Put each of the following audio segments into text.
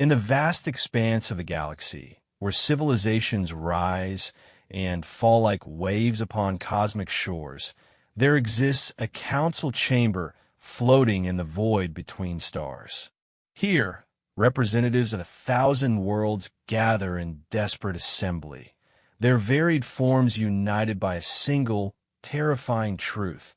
In the vast expanse of the galaxy, where civilizations rise and fall like waves upon cosmic shores, there exists a council chamber floating in the void between stars. Here, representatives of 1,000 worlds gather in desperate assembly, their varied forms united by a single, terrifying truth.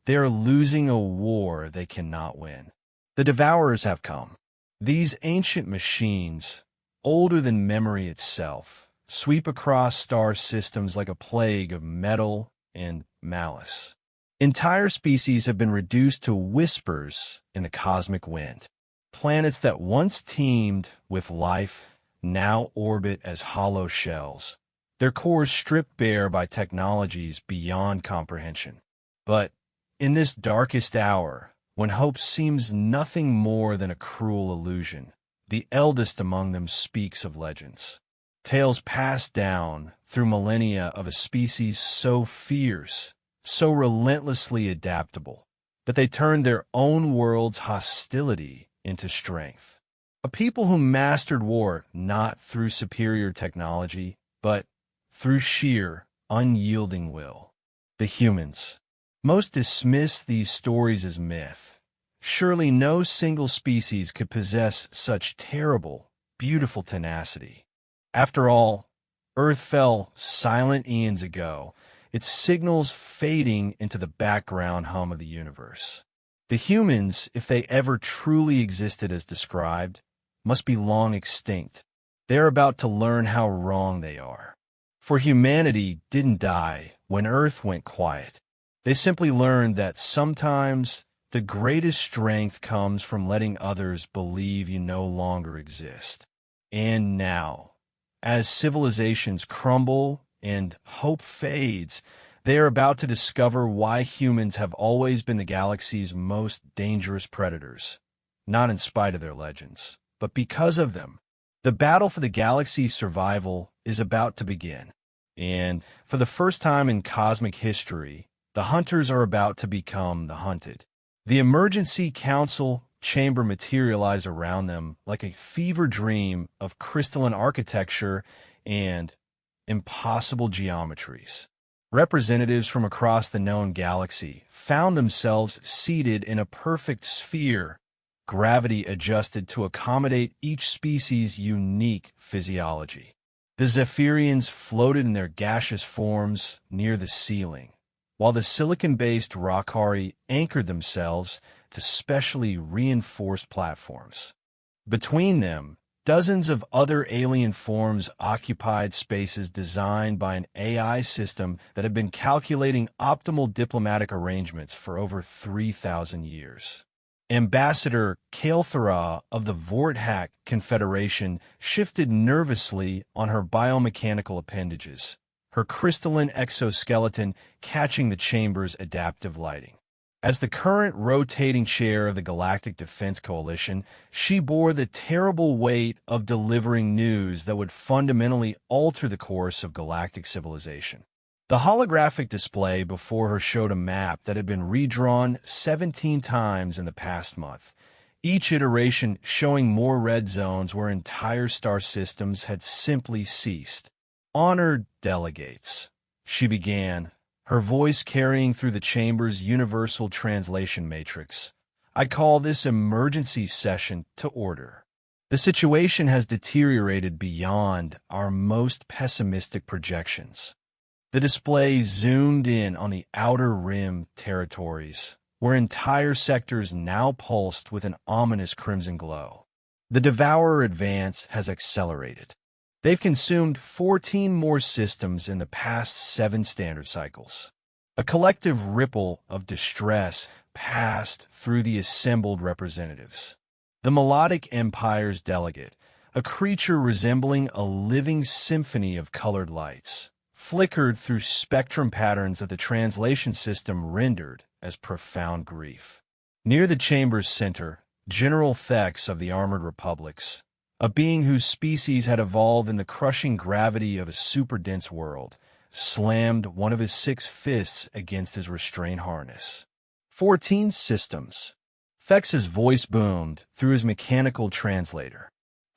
They are losing a war they cannot win. The Devourers have come. These ancient machines, older than memory itself, sweep across star systems like a plague of metal and malice. Entire species have been reduced to whispers in the cosmic wind. Planets that once teemed with life now orbit as hollow shells, their cores stripped bare by technologies beyond comprehension. But in this darkest hour, when hope seems nothing more than a cruel illusion, the eldest among them speaks of legends. Tales passed down through millennia of a species so fierce, so relentlessly adaptable, that they turned their own world's hostility into strength. A people who mastered war not through superior technology, but through sheer, unyielding will. The humans. Most dismiss these stories as myth. Surely no single species could possess such terrible, beautiful tenacity. After all, Earth fell silent eons ago, its signals fading into the background hum of the universe. The humans, if they ever truly existed as described, must be long extinct. They are about to learn how wrong they are. For humanity didn't die when Earth went quiet. They simply learned that sometimes the greatest strength comes from letting others believe you no longer exist. And now, as civilizations crumble and hope fades, they are about to discover why humans have always been the galaxy's most dangerous predators. Not in spite of their legends, but because of them. The battle for the galaxy's survival is about to begin. And for the first time in cosmic history, the hunters are about to become the hunted. The emergency council chamber materialized around them like a fever dream of crystalline architecture and impossible geometries. Representatives from across the known galaxy found themselves seated in a perfect sphere, gravity adjusted to accommodate each species' unique physiology. The Zephyrians floated in their gaseous forms near the ceiling, while the silicon-based Rakari anchored themselves to specially reinforced platforms. Between them, dozens of other alien forms occupied spaces designed by an AI system that had been calculating optimal diplomatic arrangements for over 3,000 years. Ambassador Kael'thara of the Vorthak Confederation shifted nervously on her biomechanical appendages, her crystalline exoskeleton catching the chamber's adaptive lighting. As the current rotating chair of the Galactic Defense Coalition, she bore the terrible weight of delivering news that would fundamentally alter the course of galactic civilization. The holographic display before her showed a map that had been redrawn 17 times in the past month, each iteration showing more red zones where entire star systems had simply ceased. "Honored delegates," she began, her voice carrying through the chamber's universal translation matrix. "I call this emergency session to order. The situation has deteriorated beyond our most pessimistic projections." The display zoomed in on the outer rim territories, where entire sectors now pulsed with an ominous crimson glow. The Devourer advance has accelerated. They've consumed 14 more systems in the past 7 standard cycles. A collective ripple of distress passed through the assembled representatives. The Melodic Empire's delegate, a creature resembling a living symphony of colored lights, flickered through spectrum patterns that the translation system rendered as profound grief. Near the chamber's center, General Thex of the Armored Republics, a being whose species had evolved in the crushing gravity of a super-dense world, slammed one of his 6 fists against his restraint harness. 14 systems. Thex's voice boomed through his mechanical translator.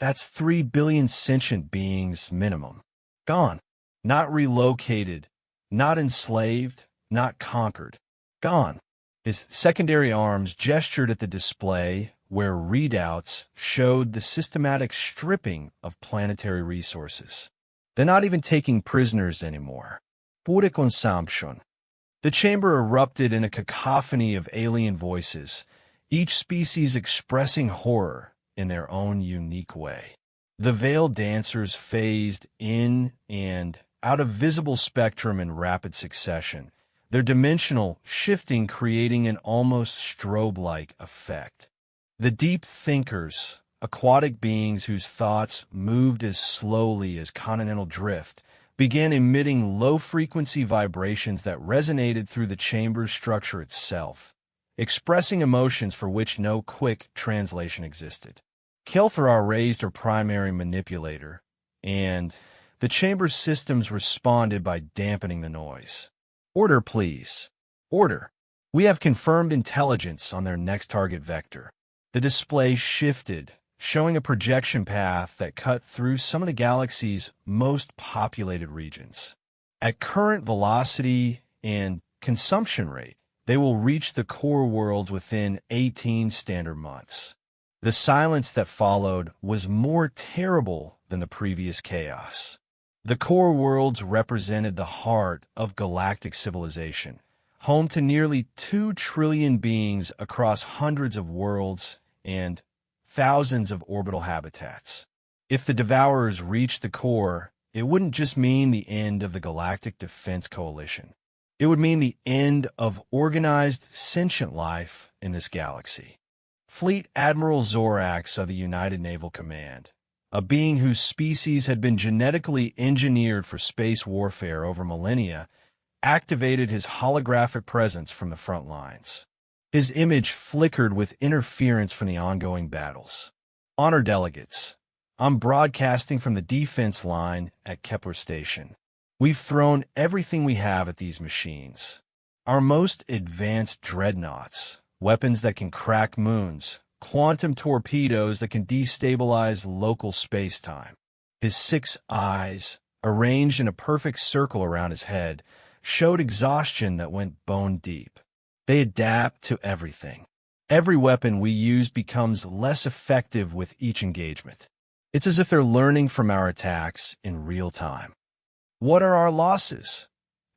That's 3 billion sentient beings minimum. Gone. Not relocated, not enslaved, not conquered. Gone. His secondary arms gestured at the display where readouts showed the systematic stripping of planetary resources. They're not even taking prisoners anymore. Pure consumption. The chamber erupted in a cacophony of alien voices, each species expressing horror in their own unique way. The veiled dancers phased in and out of visible spectrum in rapid succession, their dimensional shifting creating an almost strobe-like effect. The deep thinkers, aquatic beings whose thoughts moved as slowly as continental drift, began emitting low-frequency vibrations that resonated through the chamber's structure itself, expressing emotions for which no quick translation existed. Kel'Thar raised her primary manipulator, and the chamber's systems responded by dampening the noise. Order, please. Order. We have confirmed intelligence on their next target vector. The display shifted, showing a projection path that cut through some of the galaxy's most populated regions. At current velocity and consumption rate, they will reach the core worlds within 18 standard months. The silence that followed was more terrible than the previous chaos. The core worlds represented the heart of galactic civilization, home to nearly 2 trillion beings across hundreds of worlds and thousands of orbital habitats. If the Devourers reached the core, it wouldn't just mean the end of the Galactic Defense Coalition. It would mean the end of organized sentient life in this galaxy. Fleet Admiral Zorax of the United Naval Command, a being whose species had been genetically engineered for space warfare over millennia, activated his holographic presence from the front lines. His image flickered with interference from the ongoing battles. Honor delegates, I'm broadcasting from the defense line at Kepler Station. We've thrown everything we have at these machines. Our most advanced dreadnoughts, weapons that can crack moons, quantum torpedoes that can destabilize local space-time. His 6 eyes, arranged in a perfect circle around his head, showed exhaustion that went bone deep. They adapt to everything. Every weapon we use becomes less effective with each engagement. It's as if they're learning from our attacks in real time. What are our losses?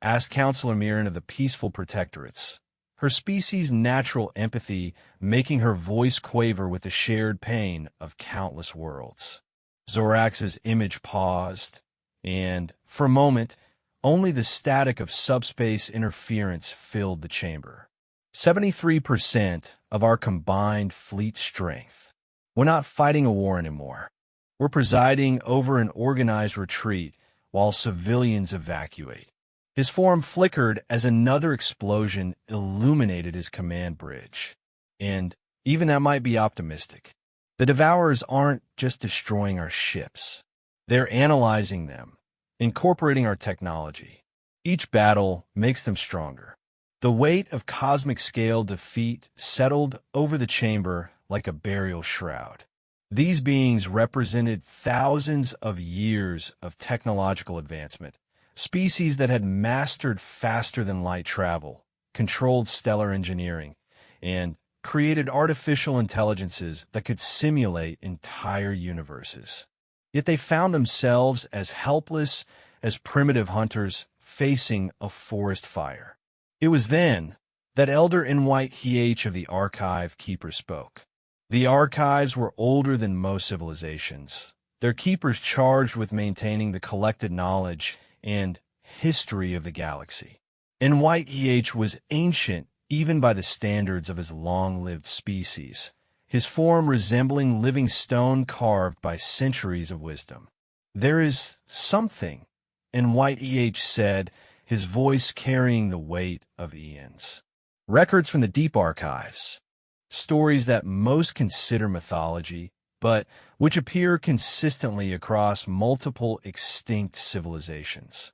Asked Counselor Mirren of the peaceful protectorates, her species' natural empathy making her voice quaver with the shared pain of countless worlds. Zorax's image paused, and, for a moment, only the static of subspace interference filled the chamber. 73% of our combined fleet strength. We're not fighting a war anymore. We're presiding over an organized retreat while civilians evacuate. His form flickered as another explosion illuminated his command bridge. And even that might be optimistic. The Devourers aren't just destroying our ships. They're analyzing them, incorporating our technology. Each battle makes them stronger. The weight of cosmic-scale defeat settled over the chamber like a burial shroud. These beings represented thousands of years of technological advancement, species that had mastered faster-than-light travel, controlled stellar engineering, and created artificial intelligences that could simulate entire universes. Yet they found themselves as helpless as primitive hunters facing a forest fire. It was then that Elder Nwite of the Archive Keeper spoke. The archives were older than most civilizations, their keepers charged with maintaining the collected knowledge and history of the galaxy. Nwite was ancient even by the standards of his long-lived species, his form resembling living stone carved by centuries of wisdom. There is something, Nwite said, his voice carrying the weight of eons. Records from the deep archives, stories that most consider mythology, but which appear consistently across multiple extinct civilizations.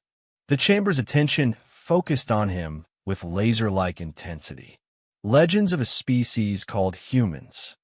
The chamber's attention focused on him with laser-like intensity. Legends of a species called humans.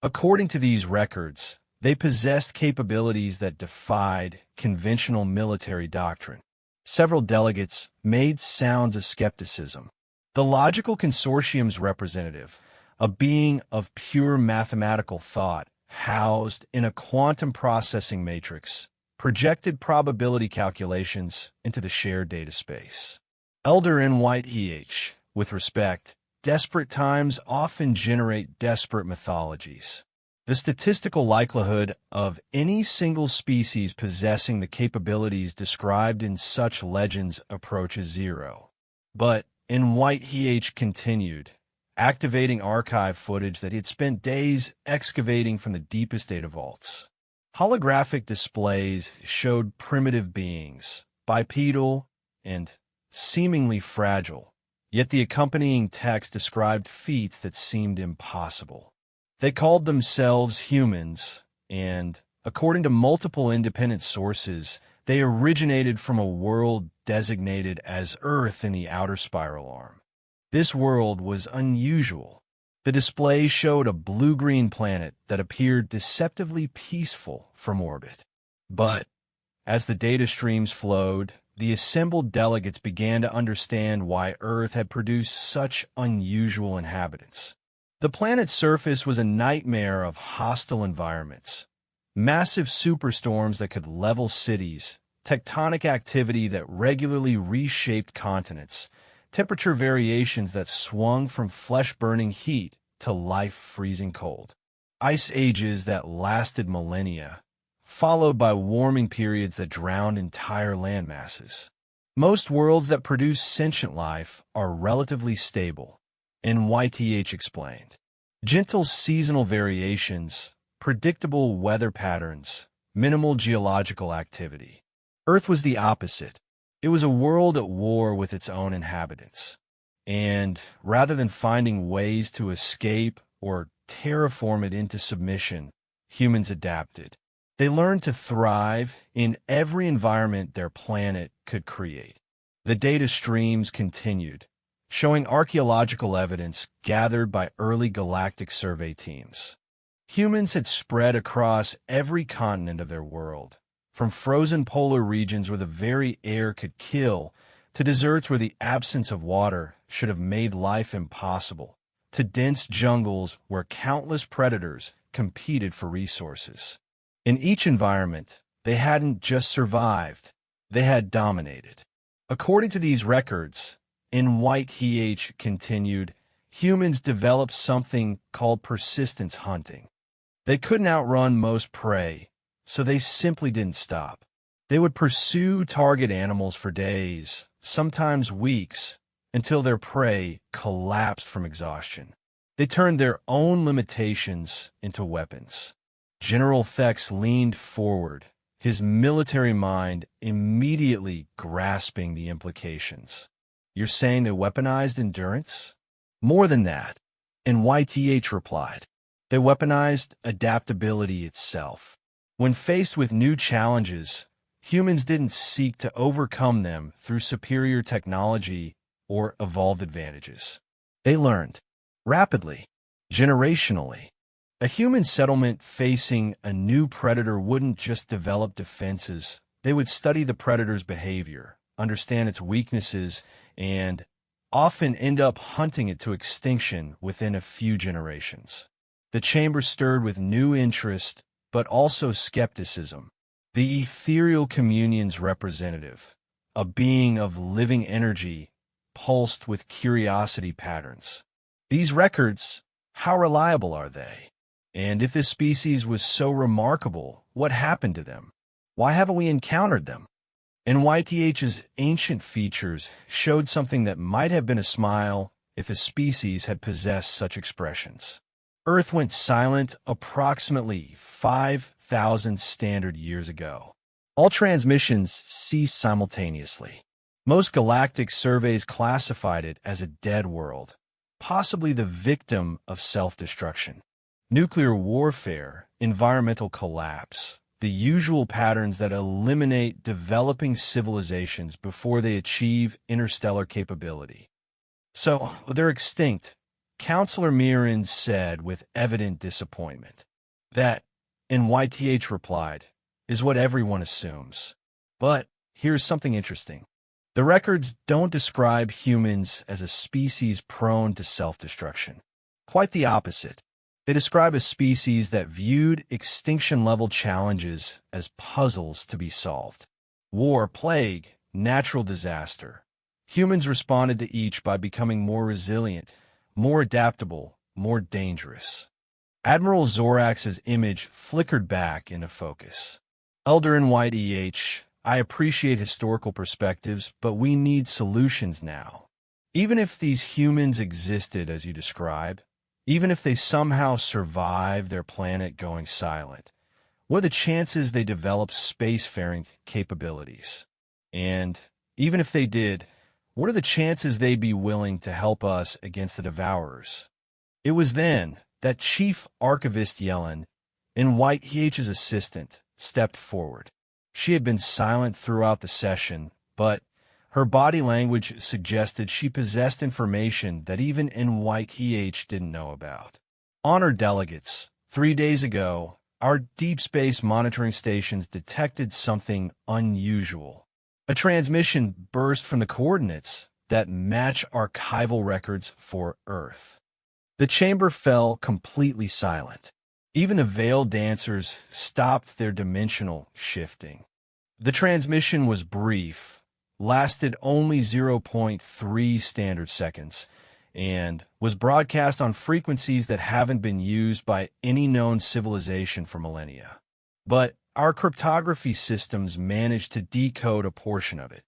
According to these records, They possessed capabilities that defied conventional military doctrine. Several delegates made sounds of skepticism. The Logical Consortium's representative, a being of pure mathematical thought, housed in a quantum processing matrix, projected probability calculations into the shared data space. Elder N. White E.H., with respect, desperate times often generate desperate mythologies. The statistical likelihood of any single species possessing the capabilities described in such legends approaches zero. But, N. White E.H. continued, activating archive footage that he had spent days excavating from the deepest data vaults. Holographic displays showed primitive beings, bipedal and seemingly fragile, yet the accompanying text described feats that seemed impossible. They called themselves humans, and, according to multiple independent sources, they originated from a world designated as Earth in the outer spiral arm. This world was unusual. The display showed a blue-green planet that appeared deceptively peaceful from orbit. But, as the data streams flowed, the assembled delegates began to understand why Earth had produced such unusual inhabitants. The planet's surface was a nightmare of hostile environments. Massive superstorms that could level cities, tectonic activity that regularly reshaped continents, temperature variations that swung from flesh-burning heat to life-freezing cold, ice ages that lasted millennia, followed by warming periods that drowned entire land masses. Most worlds that produce sentient life are relatively stable, and YTH explained. Gentle seasonal variations, predictable weather patterns, minimal geological activity. Earth was the opposite. It was a world at war with its own inhabitants. And rather than finding ways to escape or terraform it into submission, humans adapted. They learned to thrive in every environment their planet could create. The data streams continued, showing archaeological evidence gathered by early galactic survey teams. Humans had spread across every continent of their world, from frozen polar regions where the very air could kill, to deserts where the absence of water should have made life impossible, to dense jungles where countless predators competed for resources. In each environment, they hadn't just survived, they had dominated. According to these records, in White H continued, humans developed something called persistence hunting. They couldn't outrun most prey, so they simply didn't stop. They would pursue target animals for days, sometimes weeks, until their prey collapsed from exhaustion. They turned their own limitations into weapons. General Thex leaned forward, his military mind immediately grasping the implications. You're saying they weaponized endurance? More than that, and YTH replied. They weaponized adaptability itself. When faced with new challenges, humans didn't seek to overcome them through superior technology or evolved advantages. They learned, rapidly, generationally. A human settlement facing a new predator wouldn't just develop defenses, they would study the predator's behavior, understand its weaknesses, and often end up hunting it to extinction within a few generations. The chamber stirred with new interest, but also skepticism. The ethereal communion's representative, a being of living energy, pulsed with curiosity patterns. These records, how reliable are they? And if this species was so remarkable, what happened to them? Why haven't we encountered them? NYTH's ancient features showed something that might have been a smile if a species had possessed such expressions. Earth went silent approximately 5,000 standard years ago. All transmissions ceased simultaneously. Most galactic surveys classified it as a dead world, possibly the victim of self-destruction. Nuclear warfare, environmental collapse, the usual patterns that eliminate developing civilizations before they achieve interstellar capability. So, they're extinct, Counselor Mirren said with evident disappointment. That NYTH replied, "Is what everyone assumes. But here's something interesting. The records don't describe humans as a species prone to self-destruction. Quite the opposite. They describe a species that viewed extinction-level challenges as puzzles to be solved. War, plague, natural disaster. Humans responded to each by becoming more resilient, more adaptable, more dangerous." Admiral Zorax's image flickered back into focus. "Elder in White EH, I appreciate historical perspectives, but we need solutions now. Even if these humans existed as you describe, even if they somehow survived their planet going silent, what are the chances they develop spacefaring capabilities? And even if they did, what are the chances they'd be willing to help us against the Devourers?" It was then that Chief Archivist Yellen, in White EH's assistant, stepped forward. She had been silent throughout the session, but her body language suggested she possessed information that even NYTH didn't know about. "Honored delegates, 3 days ago, our deep space monitoring stations detected something unusual. A transmission burst from the coordinates that match archival records for Earth." The chamber fell completely silent. Even the veiled dancers stopped their dimensional shifting. The transmission was brief, lasted only 0.3 standard seconds, and was broadcast on frequencies that haven't been used by any known civilization for millennia. But our cryptography systems managed to decode a portion of it.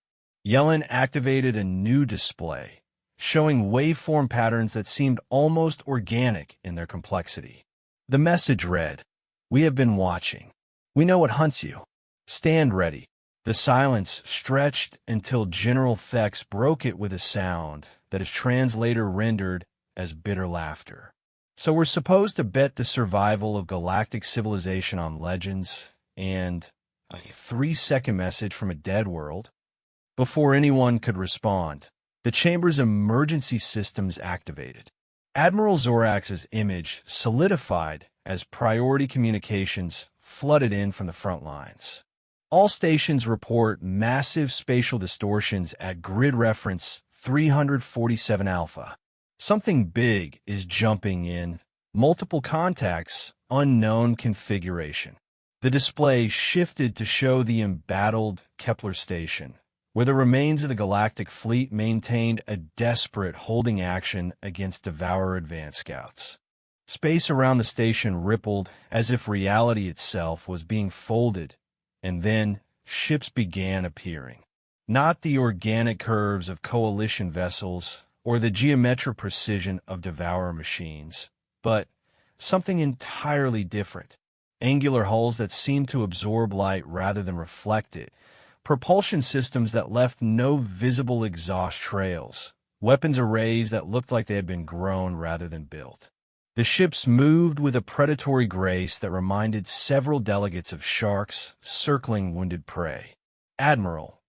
Yellen activated a new display, showing waveform patterns that seemed almost organic in their complexity. The message read, "We have been watching. We know what hunts you. Stand ready." The silence stretched until General Thex broke it with a sound that his translator rendered as bitter laughter. "So we're supposed to bet the survival of galactic civilization on legends and a 3-second message from a dead world?" Before anyone could respond, the chamber's emergency systems activated. Admiral Zorax's image solidified as priority communications flooded in from the front lines. All stations report massive spatial distortions at grid reference 347 alpha. Something big is jumping in. Multiple contacts, unknown configuration. The display shifted to show the embattled Kepler station, where the remains of the galactic fleet maintained a desperate holding action against Devourer advance scouts. Space around the station rippled as if reality itself was being folded, and then ships began appearing. Not the organic curves of coalition vessels or the geometric precision of Devourer machines, but something entirely different. Angular hulls that seemed to absorb light rather than reflect it, propulsion systems that left no visible exhaust trails, weapons arrays that looked like they had been grown rather than built. The ships moved with a predatory grace that reminded several delegates of sharks circling wounded prey. "Admiral,"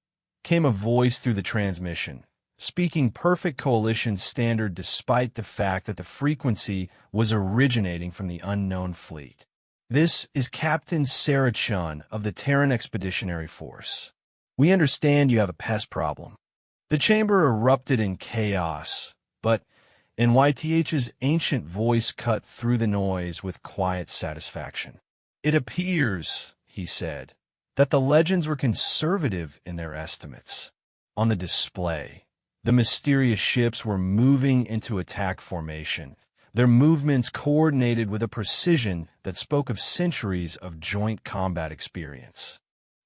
came a voice through the transmission, speaking perfect coalition standard despite the fact that the frequency was originating from the unknown fleet. "This is Captain Sarah Chun of the Terran Expeditionary Force. We understand you have a pest problem." The chamber erupted in chaos, but NYTH's ancient voice cut through the noise with quiet satisfaction. "It appears," he said, "that the legends were conservative in their estimates. On the display, the mysterious ships were moving into attack formation, their movements coordinated with a precision that spoke of centuries of joint combat experience.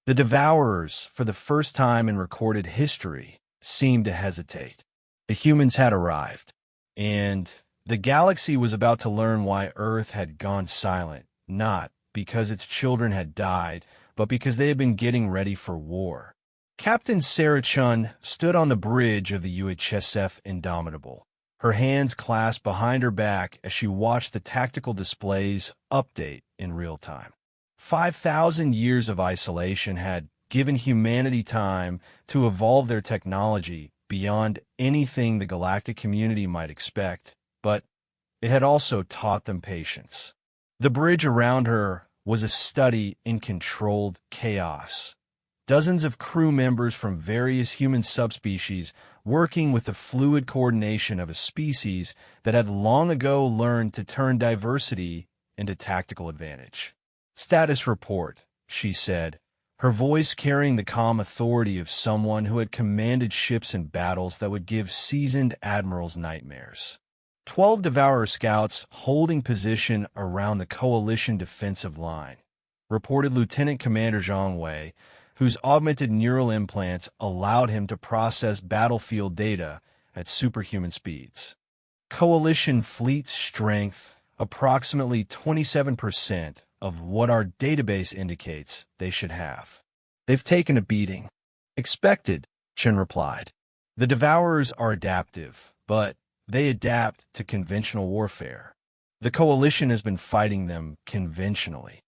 The Devourers, for the first time in recorded history, seemed to hesitate. The humans had arrived, and the galaxy was about to learn why Earth had gone silent, not because its children had died, but because they had been getting ready for war. Captain Sarah Chun stood on the bridge of the UHSF Indomitable, her hands clasped behind her back as she watched the tactical displays update in real time. 5,000 years of isolation had given humanity time to evolve their technology beyond anything the galactic community might expect, but it had also taught them patience. The bridge around her was a study in controlled chaos. Dozens of crew members from various human subspecies working with the fluid coordination of a species that had long ago learned to turn diversity into tactical advantage. "Status report," she said, her voice carrying the calm authority of someone who had commanded ships in battles that would give seasoned admirals nightmares. 12 Devourer scouts holding position around the coalition defensive line, reported Lieutenant Commander Zhang Wei, whose augmented neural implants allowed him to process battlefield data at superhuman speeds. Coalition fleet strength, approximately 27% of what our database indicates they should have. "They've taken a beating." "Expected," Chen replied. "The Devourers are adaptive, but they adapt to conventional warfare. The Coalition has been fighting them conventionally."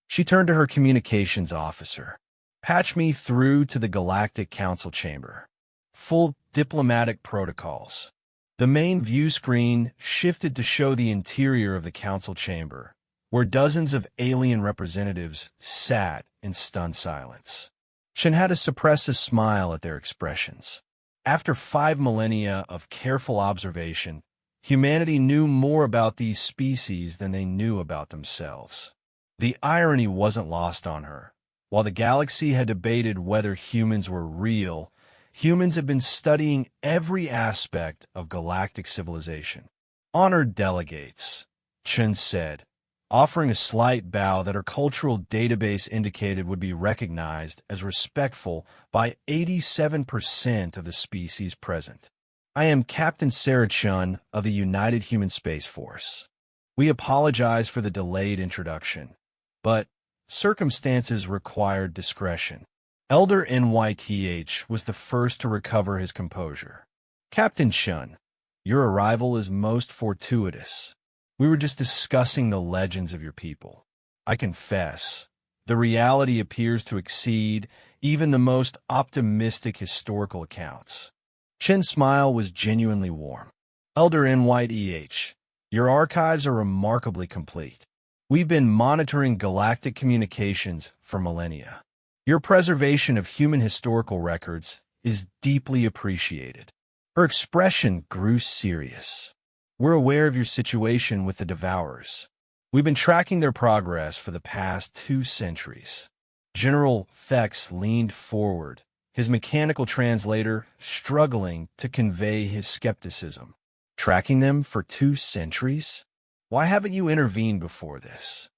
She turned to her communications officer. "Patch me through to the Galactic Council chamber. Full diplomatic protocols." The main view screen shifted to show the interior of the council chamber, where dozens of alien representatives sat in stunned silence. Chen had to suppress a smile at their expressions. After 5 millennia of careful observation, humanity knew more about these species than they knew about themselves. The irony wasn't lost on her. While the galaxy had debated whether humans were real, humans have been studying every aspect of galactic civilization. "Honored delegates," Chen said, offering a slight bow that her cultural database indicated would be recognized as respectful by 87% of the species present. "I am Captain Sarah Chun of the United Human Space Force. We apologize for the delayed introduction, but circumstances required discretion." Elder NYTH was the first to recover his composure. "Captain Chun, your arrival is most fortuitous. We were just discussing the legends of your people. I confess, the reality appears to exceed even the most optimistic historical accounts." Chen's smile was genuinely warm. "Elder NYTH, your archives are remarkably complete. We've been monitoring galactic communications for millennia. Your preservation of human historical records is deeply appreciated." Her expression grew serious. "We're aware of your situation with the Devourers. We've been tracking their progress for the past 2 centuries. General Thex leaned forward, his mechanical translator struggling to convey his skepticism. "Tracking them for 2 centuries? Why haven't you intervened before this?"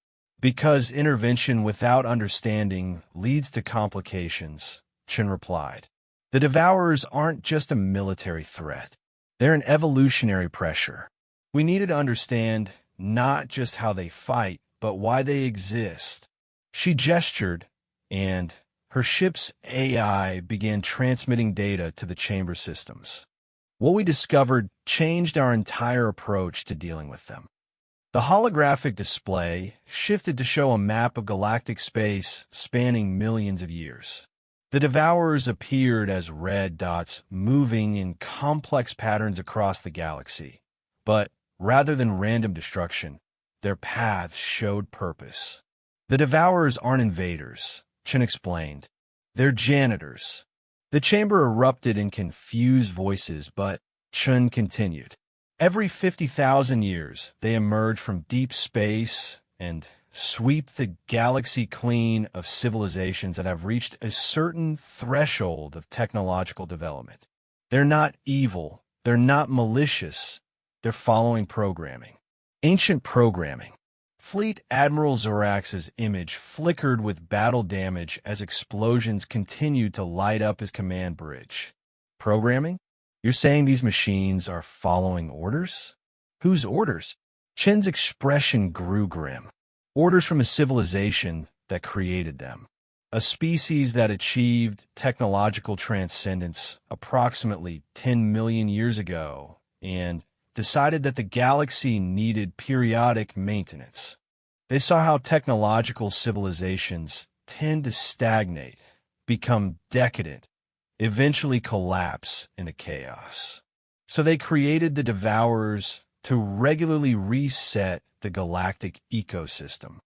"Because intervention without understanding leads to complications," Chen replied. "The Devourers aren't just a military threat. They're an evolutionary pressure. We needed to understand not just how they fight, but why they exist." She gestured, and her ship's AI began transmitting data to the chamber systems. "What we discovered changed our entire approach to dealing with them." The holographic display shifted to show a map of galactic space spanning millions of years. The Devourers appeared as red dots moving in complex patterns across the galaxy. But rather than random destruction, their paths showed purpose. "The Devourers aren't invaders," Chen explained. "They're janitors." The chamber erupted in confused voices, but Chen continued. "Every 50,000 years, they emerge from deep space and sweep the galaxy clean of civilizations that have reached a certain threshold of technological development. They're not evil. They're not malicious. They're following programming. Ancient programming." Fleet Admiral Zorax's image flickered with battle damage as explosions continued to light up his command bridge. "Programming? You're saying these machines are following orders?" "Whose orders?" Chen's expression grew grim. "Orders from a civilization that created them. A species that achieved technological transcendence approximately 10 million years ago and decided that the galaxy needed periodic maintenance. They saw how technological civilizations tend to stagnate, become decadent, eventually collapse into chaos. So they created the Devourers to regularly reset the galactic ecosystem."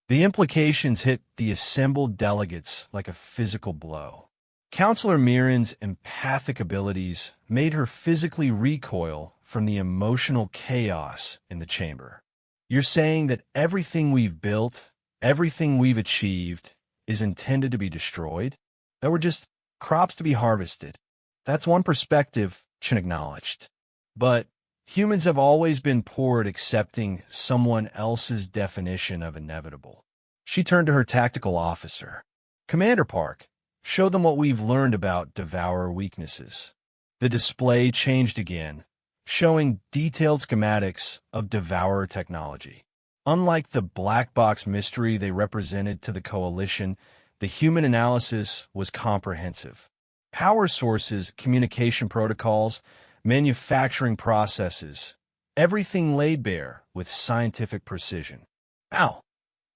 The implications hit the assembled delegates like a physical blow. Counselor Mirren's empathic abilities made her physically recoil from the emotional chaos in the chamber. You're saying that everything we've built, everything we've achieved, is intended to be destroyed? That we're just crops to be harvested? That's one perspective, Chen acknowledged. But humans have always been poor at accepting someone else's definition of inevitable. She turned to her tactical officer. Commander Park, show them what we've learned about Devourer weaknesses. The display changed again, showing detailed schematics of Devourer technology. Unlike the black box mystery they represented to the Coalition, the human analysis was comprehensive. Power sources, communication protocols, manufacturing processes, everything laid bare with scientific precision. Ow!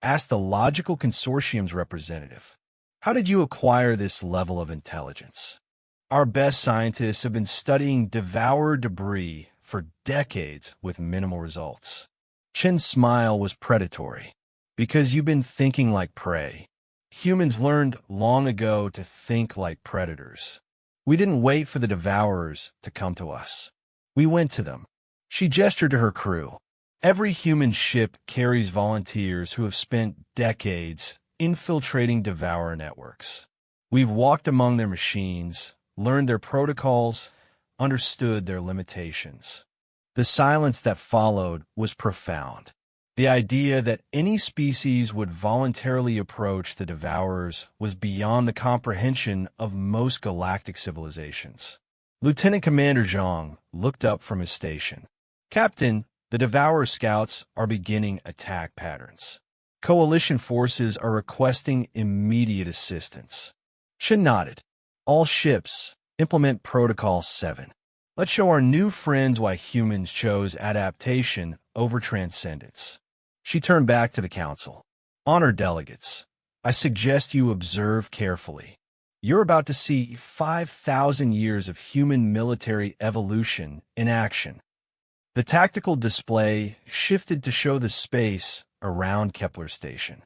Asked the Logical Consortium's representative. How did you acquire this level of intelligence? Our best scientists have been studying Devourer debris for decades with minimal results. Chen's smile was predatory. Because you've been thinking like prey. Humans learned long ago to think like predators. We didn't wait for the Devourers to come to us. We went to them. She gestured to her crew. Every human ship carries volunteers who have spent decades infiltrating Devourer networks. We've walked among their machines, learned their protocols, understood their limitations. The silence that followed was profound. The idea that any species would voluntarily approach the Devourers was beyond the comprehension of most galactic civilizations. Lieutenant Commander Zhang looked up from his station. Captain, the Devourer scouts are beginning attack patterns. Coalition forces are requesting immediate assistance. Chen nodded. All ships, implement Protocol 7. Let's show our new friends why humans chose adaptation over transcendence. She turned back to the council. Honored delegates, I suggest you observe carefully. You're about to see 5,000 years of human military evolution in action. The tactical display shifted to show the space around Kepler Station.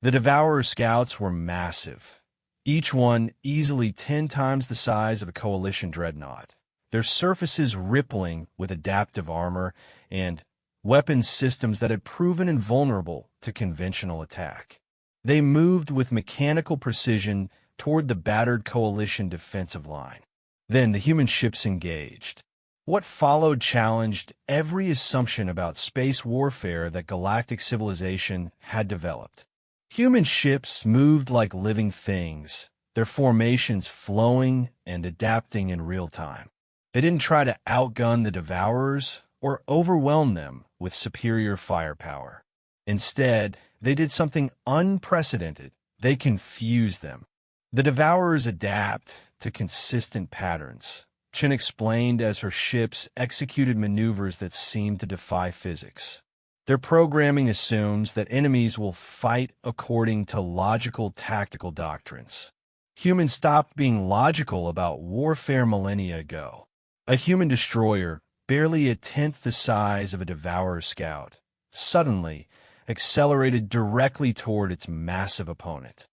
The Devourer scouts were massive, each one easily 10 times the size of a Coalition dreadnought, their surfaces rippling with adaptive armor and weapons systems that had proven invulnerable to conventional attack. They moved with mechanical precision toward the battered Coalition defensive line. Then the human ships engaged. What followed challenged every assumption about space warfare that galactic civilization had developed. Human ships moved like living things, their formations flowing and adapting in real time. They didn't try to outgun the Devourers or overwhelm them with superior firepower. Instead, they did something unprecedented. They confused them. The Devourers adapt to consistent patterns, Chen explained as her ships executed maneuvers that seemed to defy physics. Their programming assumes that enemies will fight according to logical tactical doctrines. Humans stopped being logical about warfare millennia ago. A human destroyer, barely a tenth the size of a Devourer scout, suddenly accelerated directly toward its massive opponent.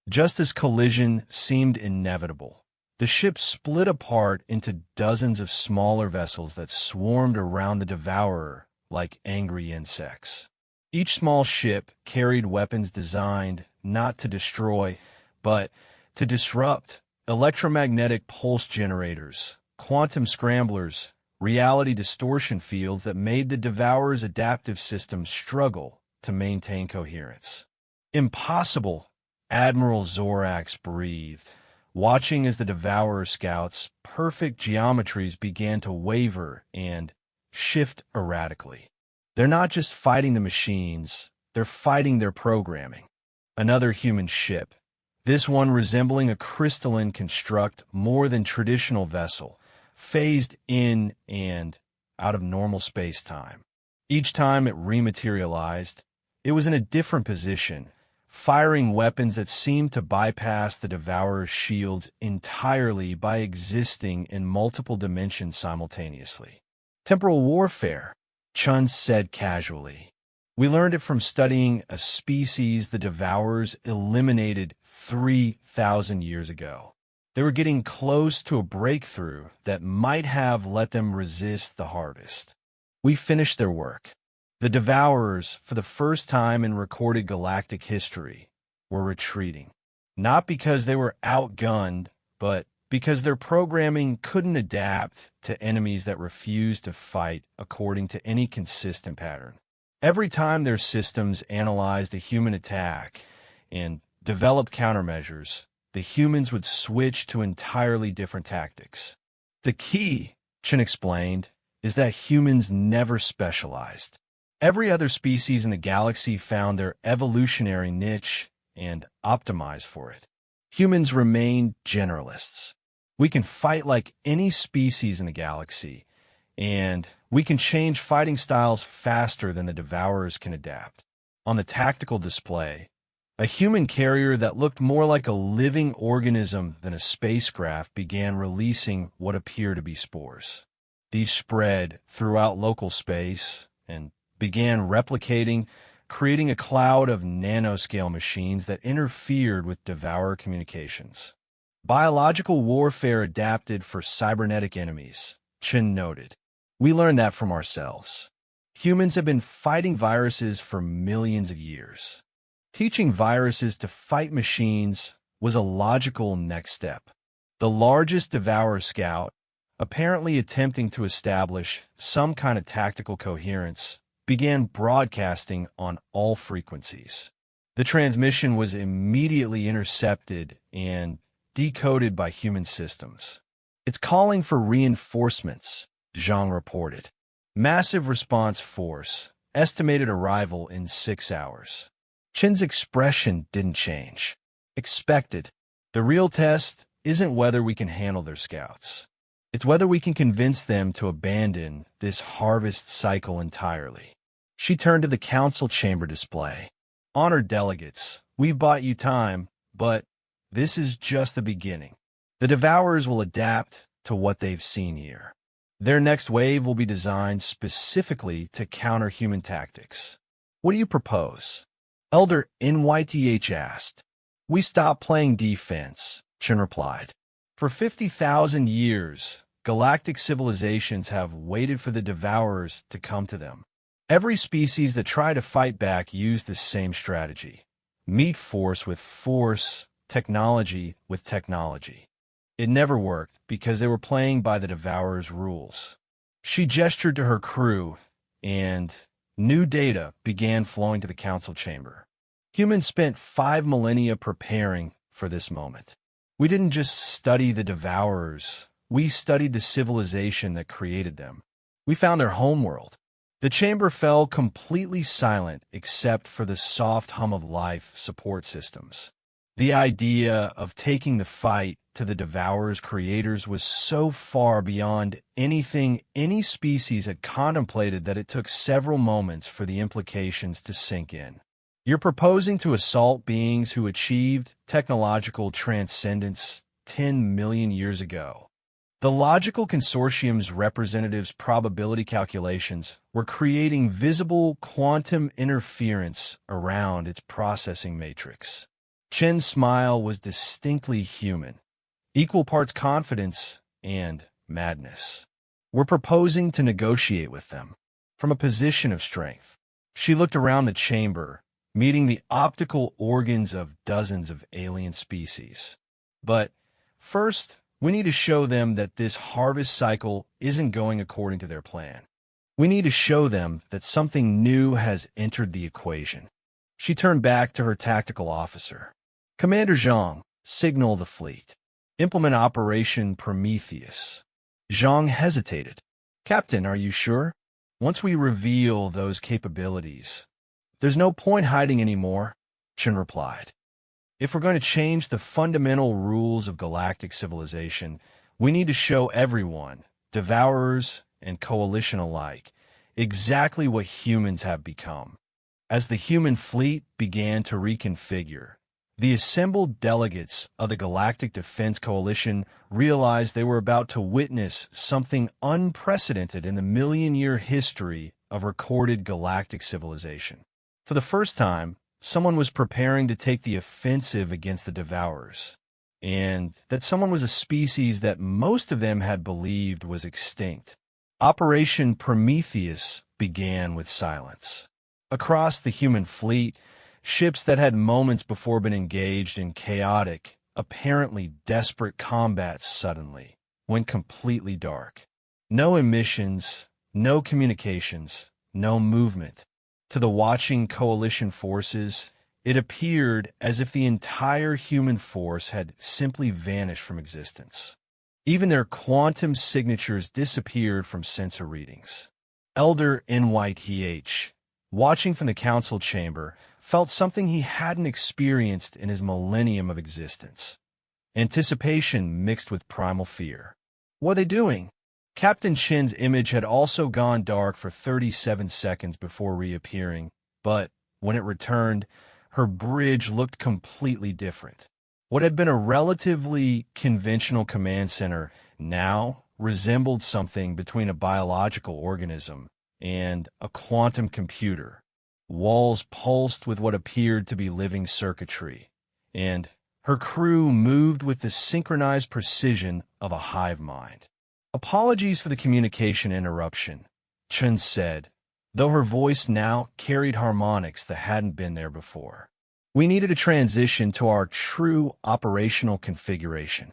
Just as collision seemed inevitable, the ship split apart into dozens of smaller vessels that swarmed around the Devourer like angry insects. Each small ship carried weapons designed not to destroy, but to disrupt: electromagnetic pulse generators, quantum scramblers, reality distortion fields that made the Devourer's adaptive systems struggle to maintain coherence. Impossible, Admiral Zorax breathed, watching as the Devourer scouts' perfect geometries began to waver and shift erratically. They're not just fighting the machines, they're fighting their programming. Another human ship, this one resembling a crystalline construct more than traditional vessel, phased in and out of normal space-time. Each time it rematerialized, it was in a different position, firing weapons that seemed to bypass the Devourer's shields entirely by existing in multiple dimensions simultaneously. Temporal warfare, Chun said casually. We learned it from studying a species the Devourers eliminated 3,000 years ago. They were getting close to a breakthrough that might have let them resist the harvest. We finished their work. The Devourers, for the first time in recorded galactic history, were retreating. Not because they were outgunned, but because their programming couldn't adapt to enemies that refused to fight according to any consistent pattern. Every time their systems analyzed a human attack and developed countermeasures, the humans would switch to entirely different tactics. The key, Chen explained, is that humans never specialized. Every other species in the galaxy found their evolutionary niche and optimized for it. Humans remained generalists. We can fight like any species in the galaxy, and we can change fighting styles faster than the Devourers can adapt. On the tactical display, a human carrier that looked more like a living organism than a spacecraft began releasing what appear to be spores. These spread throughout local space and began replicating, creating a cloud of nanoscale machines that interfered with Devourer communications. Biological warfare adapted for cybernetic enemies, Chen noted. We learned that from ourselves. Humans have been fighting viruses for millions of years. Teaching viruses to fight machines was a logical next step. The largest Devourer scout, apparently attempting to establish some kind of tactical coherence, began broadcasting on all frequencies. The transmission was immediately intercepted and decoded by human systems. It's calling for reinforcements, Zhang reported. Massive response force, estimated arrival in 6 hours. Chen's expression didn't change. Expected. The real test isn't whether we can handle their scouts. It's whether we can convince them to abandon this harvest cycle entirely. She turned to the council chamber display. Honored delegates, we've bought you time, but this is just the beginning. The Devourers will adapt to what they've seen here. Their next wave will be designed specifically to counter human tactics. What do you propose? Elder NYTH asked. We stopped playing defense, Chen replied. For 50,000 years, galactic civilizations have waited for the Devourers to come to them. Every species that tried to fight back used the same strategy. Meet force with force, technology with technology. It never worked because they were playing by the Devourer's rules. She gestured to her crew, and new data began flowing to the council chamber. Humans spent 5 millennia preparing for this moment. We didn't just study the Devourers, we studied the civilization that created them. We found their homeworld. The chamber fell completely silent except for the soft hum of life support systems. The idea of taking the fight to the Devourer's creators was so far beyond anything any species had contemplated that it took several moments for the implications to sink in. You're proposing to assault beings who achieved technological transcendence 10 million years ago. The logical consortium's representatives' probability calculations were creating visible quantum interference around its processing matrix. Chen's smile was distinctly human, equal parts confidence and madness. We're proposing to negotiate with them from a position of strength. She looked around the chamber, meeting the optical organs of dozens of alien species. But first, we need to show them that this harvest cycle isn't going according to their plan. We need to show them that something new has entered the equation. She turned back to her tactical officer. Commander Zhang, signal the fleet. Implement Operation Prometheus. Zhang hesitated. Captain, are you sure? Once we reveal those capabilities, there's no point hiding anymore, Chen replied. If we're going to change the fundamental rules of galactic civilization, we need to show everyone, Devourers and Coalition alike, exactly what humans have become. As the human fleet began to reconfigure, the assembled delegates of the Galactic Defense Coalition realized they were about to witness something unprecedented in the million-year history of recorded galactic civilization. For the first time, someone was preparing to take the offensive against the Devourers, and that someone was a species that most of them had believed was extinct. Operation Prometheus began with silence. Across the human fleet, ships that had moments before been engaged in chaotic, apparently desperate combat suddenly went completely dark. No emissions, no communications, no movement. To the watching coalition forces, it appeared as if the entire human force had simply vanished from existence. Even their quantum signatures disappeared from sensor readings. Elder NYTH, watching from the council chamber, felt something he hadn't experienced in his millennium of existence. Anticipation mixed with primal fear. What are they doing? Captain Chin's image had also gone dark for 37 seconds before reappearing, but when it returned, her bridge looked completely different. What had been a relatively conventional command center now resembled something between a biological organism and a quantum computer. Walls pulsed with what appeared to be living circuitry, and her crew moved with the synchronized precision of a hive mind. "Apologies for the communication interruption," Chun said, though her voice now carried harmonics that hadn't been there before. "We needed a transition to our true operational configuration."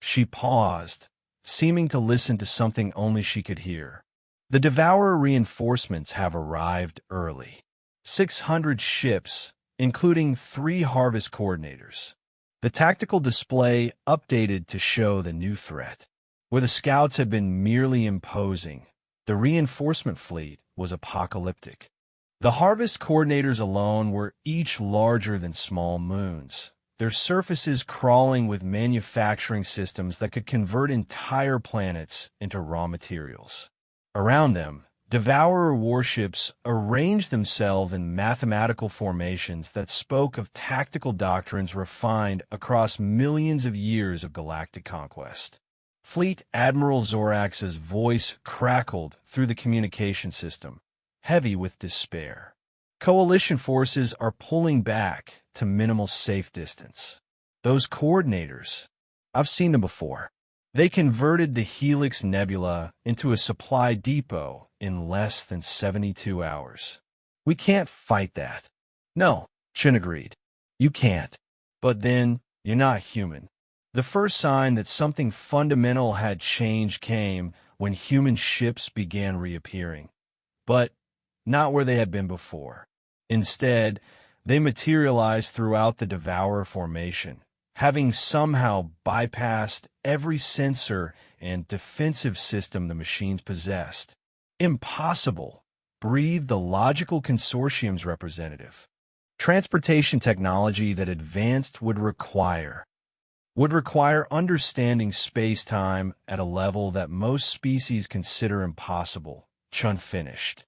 She paused, seeming to listen to something only she could hear. "The Devourer reinforcements have arrived early. 600 ships, including 3 harvest coordinators." The tactical display updated to show the new threat. Where the scouts had been merely imposing, the reinforcement fleet was apocalyptic. The harvest coordinators alone were each larger than small moons, their surfaces crawling with manufacturing systems that could convert entire planets into raw materials. Around them, Devourer warships arranged themselves in mathematical formations that spoke of tactical doctrines refined across millions of years of galactic conquest. Fleet Admiral Zorax's voice crackled through the communication system, heavy with despair. "Coalition forces are pulling back to minimal safe distance. Those coordinators, I've seen them before. They converted the Helix Nebula into a supply depot in less than 72 hours. We can't fight that." "No," Chin agreed. "You can't. But then, you're not human." The first sign that something fundamental had changed came when human ships began reappearing. But not where they had been before. Instead, they materialized throughout the Devourer formation, having somehow bypassed every sensor and defensive system the machines possessed. "Impossible," breathed the Logical Consortium's representative. "Transportation technology that advanced would require understanding space-time at a level that most species consider impossible," Chun finished.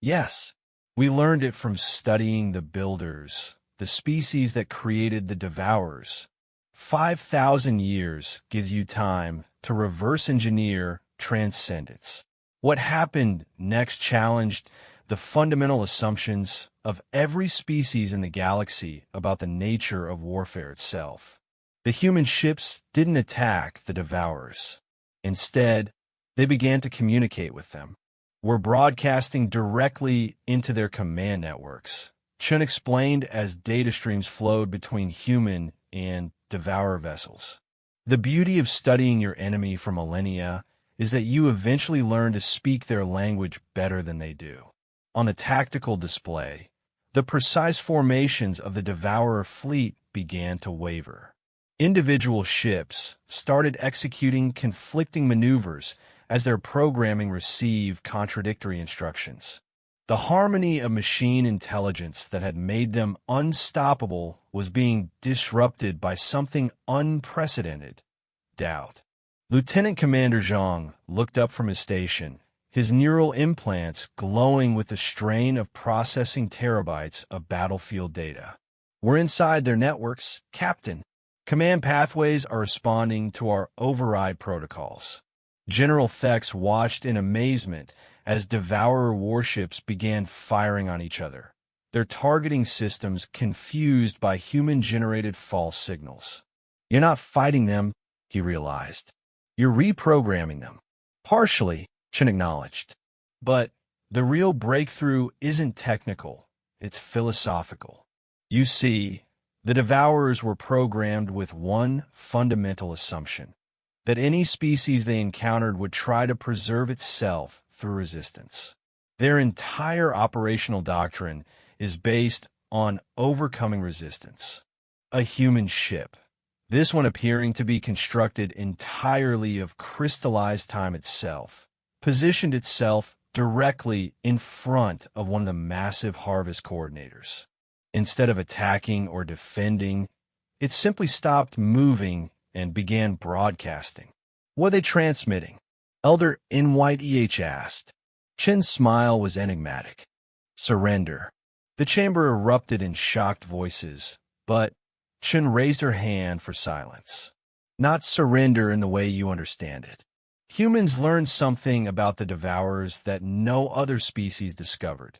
"Yes, we learned it from studying the Builders, the species that created the Devourers. 5,000 years gives you time to reverse engineer transcendence. What happened next challenged the fundamental assumptions of every species in the galaxy about the nature of warfare itself. The human ships didn't attack the Devourers. Instead, they began to communicate with them. We're broadcasting directly into their command networks," Chun explained as data streams flowed between human and Devourer vessels. "The beauty of studying your enemy for millennia is that you eventually learn to speak their language better than they do." On the tactical display, the precise formations of the Devourer fleet began to waver. Individual ships started executing conflicting maneuvers as their programming received contradictory instructions. The harmony of machine intelligence that had made them unstoppable was being disrupted by something unprecedented: doubt. Lieutenant Commander Zhang looked up from his station, his neural implants glowing with the strain of processing terabytes of battlefield data. "We're inside their networks, Captain. Command pathways are responding to our override protocols." General Thex watched in amazement as Devourer warships began firing on each other, their targeting systems confused by human-generated false signals. You're not fighting them, he realized. You're reprogramming them. Partially, Chen acknowledged. But the real breakthrough isn't technical, it's philosophical. You see, the Devourers were programmed with one fundamental assumption, that any species they encountered would try to preserve itself through resistance. Their entire operational doctrine is based on overcoming resistance. A human ship, this one appearing to be constructed entirely of crystallized time itself, positioned itself directly in front of one of the massive harvest coordinators. Instead of attacking or defending, it simply stopped moving and began broadcasting. What are they transmitting? Elder in White EH asked. Chen's smile was enigmatic. Surrender. The chamber erupted in shocked voices, but Chen raised her hand for silence. Not surrender in the way you understand it. Humans learned something about the Devourers that no other species discovered.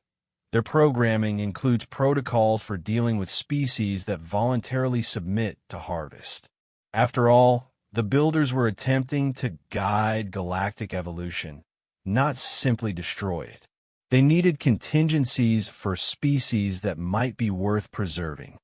Their programming includes protocols for dealing with species that voluntarily submit to harvest. After all, the Builders were attempting to guide galactic evolution, not simply destroy it. They needed contingencies for species that might be worth preserving.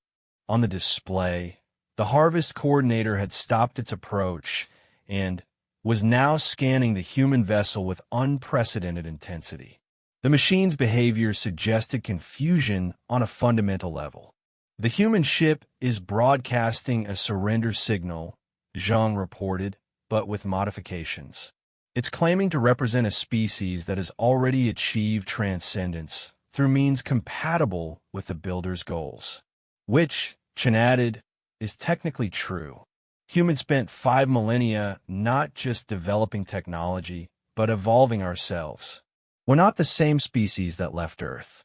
On the display, the harvest coordinator had stopped its approach and was now scanning the human vessel with unprecedented intensity. The machine's behavior suggested confusion on a fundamental level. The human ship is broadcasting a surrender signal, Zhang reported, but with modifications. It's claiming to represent a species that has already achieved transcendence through means compatible with the Builder's goals. Which, Chen added, is technically true. Humans spent 5 millennia not just developing technology, but evolving ourselves. We're not the same species that left Earth.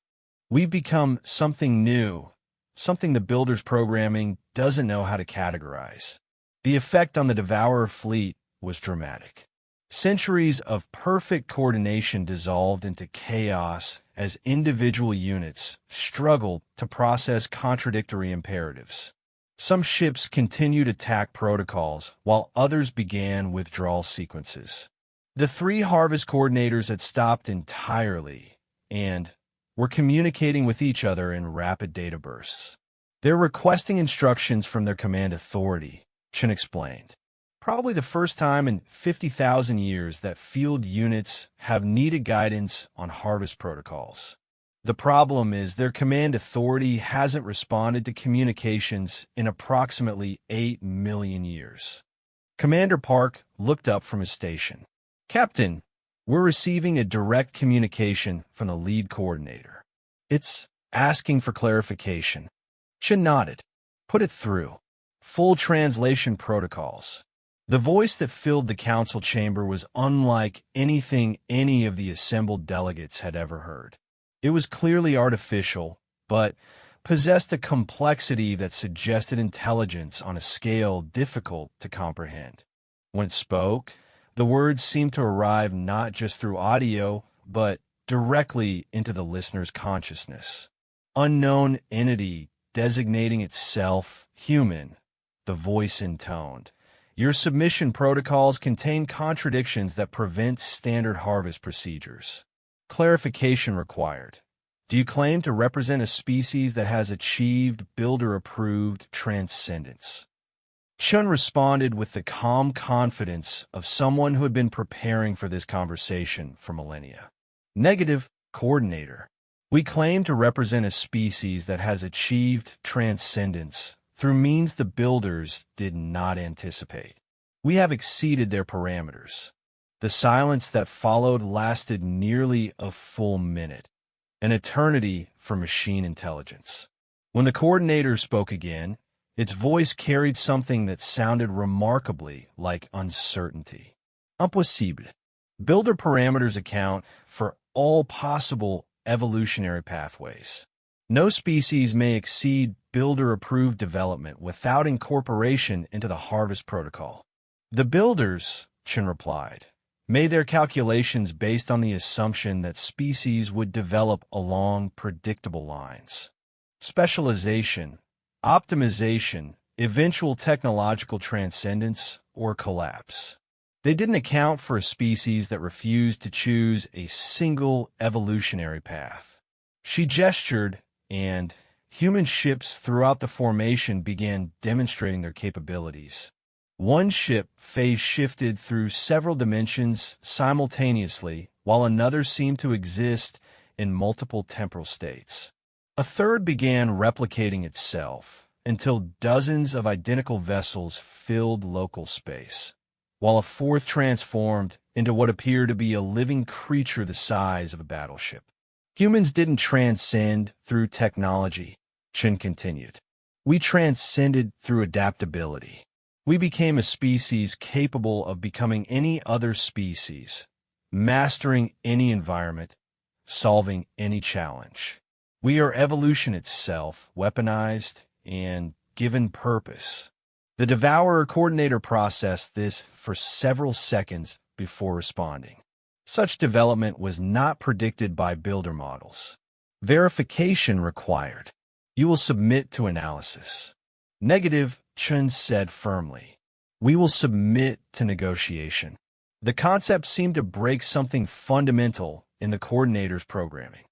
We've become something new, something the Builder's programming doesn't know how to categorize. The effect on the Devourer fleet was dramatic. Centuries of perfect coordination dissolved into chaos as individual units struggled to process contradictory imperatives. Some ships continued attack protocols, while others began withdrawal sequences. The 3 harvest coordinators had stopped entirely and were communicating with each other in rapid data bursts. They're requesting instructions from their command authority, Chen explained. Probably the first time in 50,000 years that field units have needed guidance on harvest protocols. The problem is their command authority hasn't responded to communications in approximately 8 million years. Commander Park looked up from his station. Captain, we're receiving a direct communication from the lead coordinator. It's asking for clarification. Chen nodded. Put it through. Full translation protocols. The voice that filled the council chamber was unlike anything any of the assembled delegates had ever heard. It was clearly artificial, but possessed a complexity that suggested intelligence on a scale difficult to comprehend. When it spoke, the words seemed to arrive not just through audio, but directly into the listener's consciousness. Unknown entity designating itself human, the voice intoned. Your submission protocols contain contradictions that prevent standard harvest procedures. Clarification required. Do you claim to represent a species that has achieved Builder-approved transcendence? Chun responded with the calm confidence of someone who had been preparing for this conversation for millennia. Negative, coordinator. We claim to represent a species that has achieved transcendence through means the Builders did not anticipate. We have exceeded their parameters. The silence that followed lasted nearly a full minute, an eternity for machine intelligence. When the coordinator spoke again, its voice carried something that sounded remarkably like uncertainty. Impossible. Builder parameters account for all possible evolutionary pathways. No species may exceed Builder-approved development without incorporation into the harvest protocol. The Builders, Chen replied, made their calculations based on the assumption that species would develop along predictable lines. Specialization, optimization, eventual technological transcendence, or collapse. They didn't account for a species that refused to choose a single evolutionary path. She gestured, and human ships throughout the formation began demonstrating their capabilities. One ship phase shifted through several dimensions simultaneously, while another seemed to exist in multiple temporal states. A third began replicating itself until dozens of identical vessels filled local space, while a fourth transformed into what appeared to be a living creature the size of a battleship. Humans didn't transcend through technology, Chen continued. We transcended through adaptability. We became a species capable of becoming any other species, mastering any environment, solving any challenge. We are evolution itself, weaponized and given purpose. The Devourer coordinator processed this for several seconds before responding. Such development was not predicted by builder models. Verification required. You will submit to analysis. Negative, Chen said firmly. We will submit to negotiation. The concept seemed to break something fundamental in the coordinator's programming.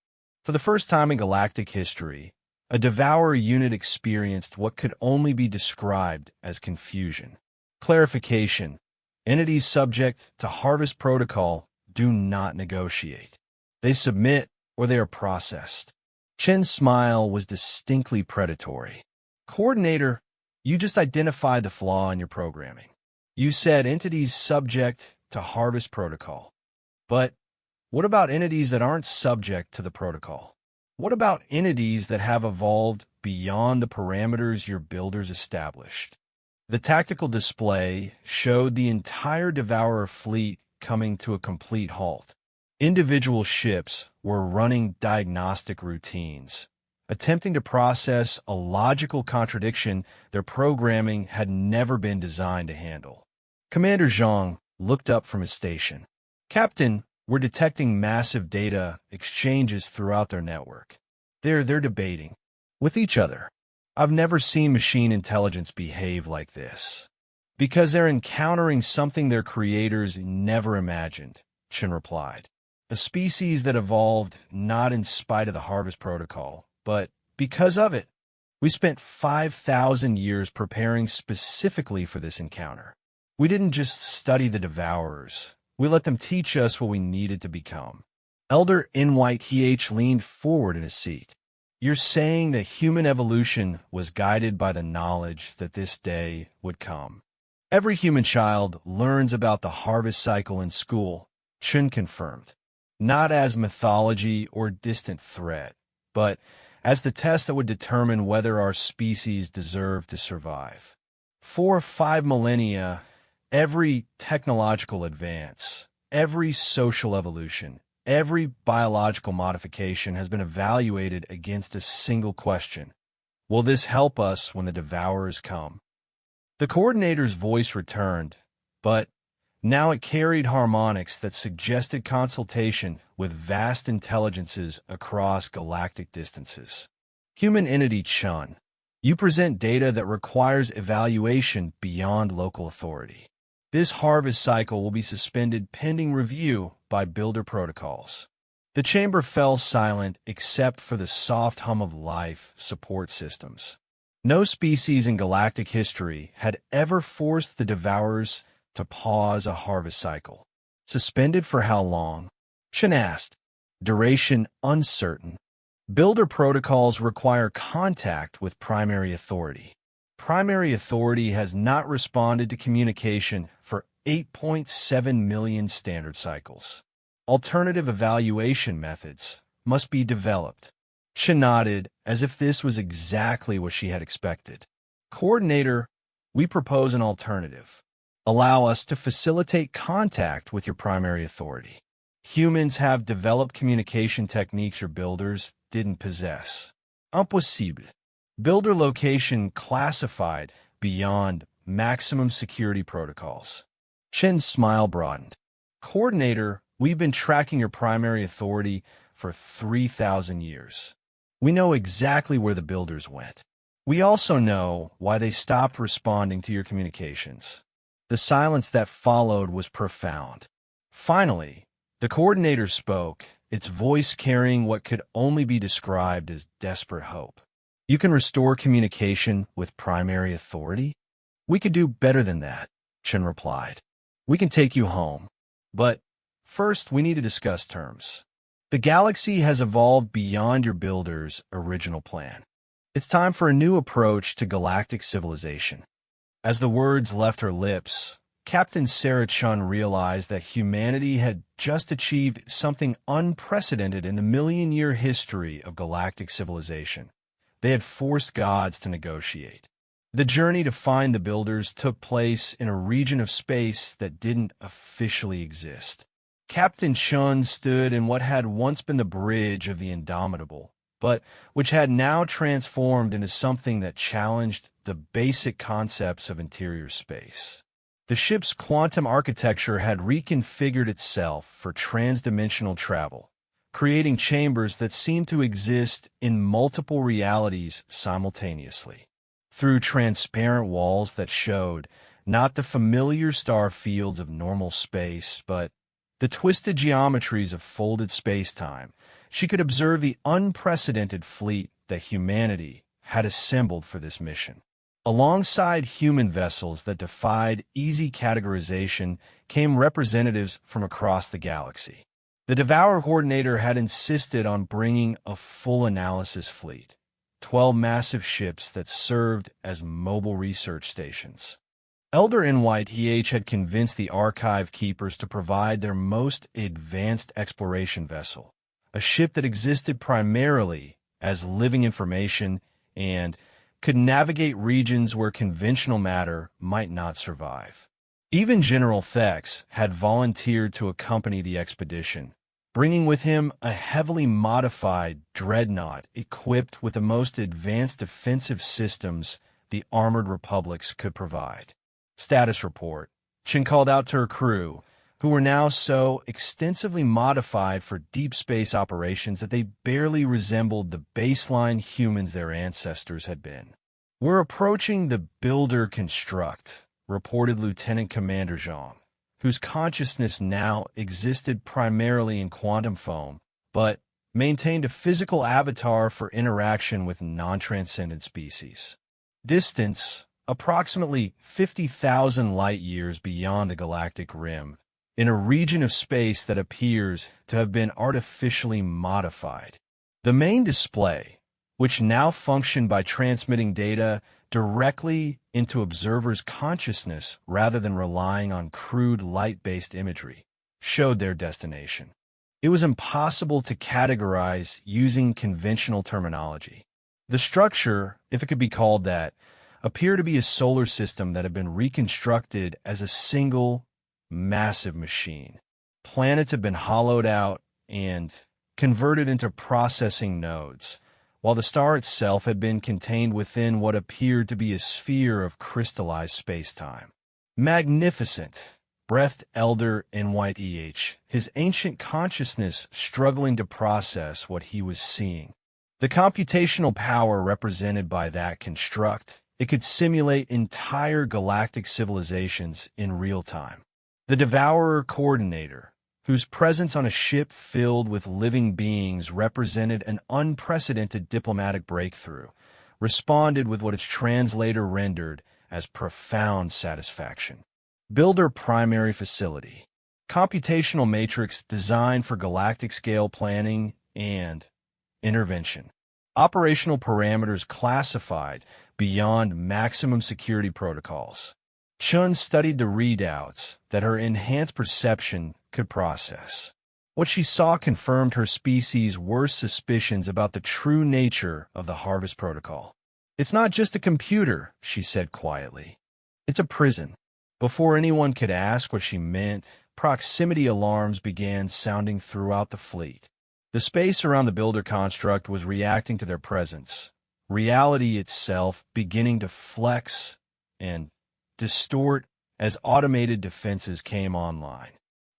For the first time in galactic history, a Devourer unit experienced what could only be described as confusion. Clarification. Entities subject to Harvest Protocol do not negotiate. They submit or they are processed. Chen's smile was distinctly predatory. Coordinator, you just identified the flaw in your programming. You said entities subject to Harvest Protocol. But what about entities that aren't subject to the protocol? What about entities that have evolved beyond the parameters your builders established? The tactical display showed the entire Devourer fleet coming to a complete halt. Individual ships were running diagnostic routines, attempting to process a logical contradiction their programming had never been designed to handle. Commander Zhang looked up from his station. Captain, we're detecting massive data exchanges throughout their network. They're debating with each other. I've never seen machine intelligence behave like this. Because they're encountering something their creators never imagined, Chen replied. A species that evolved not in spite of the Harvest Protocol, but because of it. We spent 5,000 years preparing specifically for this encounter. We didn't just study the Devourers. We let them teach us what we needed to become. Elder NYTH leaned forward in his seat. You're saying that human evolution was guided by the knowledge that this day would come. Every human child learns about the harvest cycle in school, Chen confirmed. Not as mythology or distant threat, but as the test that would determine whether our species deserve to survive. For 5 millennia, every technological advance, every social evolution, every biological modification has been evaluated against a single question. Will this help us when the Devourers come? The coordinator's voice returned, but now it carried harmonics that suggested consultation with vast intelligences across galactic distances. Human entity Chun, you present data that requires evaluation beyond local authority. This harvest cycle will be suspended pending review by builder protocols. The chamber fell silent except for the soft hum of life support systems. No species in galactic history had ever forced the Devourers to pause a harvest cycle. Suspended for how long? Chen asked. Duration uncertain. Builder protocols require contact with primary authority. Primary authority has not responded to communication for 8.7 million standard cycles. Alternative evaluation methods must be developed. She nodded as if this was exactly what she had expected. Coordinator, we propose an alternative. Allow us to facilitate contact with your primary authority. Humans have developed communication techniques your builders didn't possess. Impossible. Builder location classified beyond maximum security protocols. Chen's smile broadened. Coordinator, we've been tracking your primary authority for 3,000 years. We know exactly where the builders went. We also know why they stopped responding to your communications. The silence that followed was profound. Finally, the coordinator spoke, its voice carrying what could only be described as desperate hope. You can restore communication with primary authority? We could do better than that, Chen replied. We can take you home. But first, we need to discuss terms. The galaxy has evolved beyond your builder's original plan. It's time for a new approach to galactic civilization. As the words left her lips, Captain Sarah Chun realized that humanity had just achieved something unprecedented in the million-year history of galactic civilization. They had forced gods to negotiate. The journey to find the builders took place in a region of space that didn't officially exist. Captain Chun stood in what had once been the bridge of the indomitable, but which had now transformed into something that challenged the basic concepts of interior space. The ship's quantum architecture had reconfigured itself for transdimensional travel, creating chambers that seemed to exist in multiple realities simultaneously. Through transparent walls that showed not the familiar star fields of normal space, but the twisted geometries of folded space-time, she could observe the unprecedented fleet that humanity had assembled for this mission. Alongside human vessels that defied easy categorization came representatives from across the galaxy. The Devour Coordinator had insisted on bringing a full analysis fleet, 12 massive ships that served as mobile research stations. Elder NYTH had convinced the archive keepers to provide their most advanced exploration vessel, a ship that existed primarily as living information and could navigate regions where conventional matter might not survive. Even General Thex had volunteered to accompany the expedition, bringing with him a heavily modified dreadnought equipped with the most advanced defensive systems the armored republics could provide. Status report. Chen called out to her crew, who were now so extensively modified for deep space operations that they barely resembled the baseline humans their ancestors had been. We're approaching the Builder Construct, reported Lieutenant Commander Zhang, whose consciousness now existed primarily in quantum foam, but maintained a physical avatar for interaction with non-transcendent species. Distance, approximately 50,000 light-years beyond the galactic rim, in a region of space that appears to have been artificially modified. The main display, which now functioned by transmitting data directly into observers' consciousness rather than relying on crude light-based imagery, showed their destination. It was impossible to categorize using conventional terminology. The structure, if it could be called that, appeared to be a solar system that had been reconstructed as a single, massive machine. Planets had been hollowed out and converted into processing nodes, while the star itself had been contained within what appeared to be a sphere of crystallized space-time. Magnificent, breathed Elder NYTH, his ancient consciousness struggling to process what he was seeing. The computational power represented by that construct, it could simulate entire galactic civilizations in real time. The Devourer Coordinator, whose presence on a ship filled with living beings represented an unprecedented diplomatic breakthrough, responded with what its translator rendered as profound satisfaction. Builder Primary Facility, computational matrix designed for galactic scale planning and intervention. Operational parameters classified beyond maximum security protocols. Chun studied the readouts that her enhanced perception could process. What she saw confirmed her species' worst suspicions about the true nature of the Harvest Protocol. "It's not just a computer," she said quietly. "It's a prison." Before anyone could ask what she meant, proximity alarms began sounding throughout the fleet. The space around the Builder construct was reacting to their presence, reality itself beginning to flex and distort as automated defenses came online.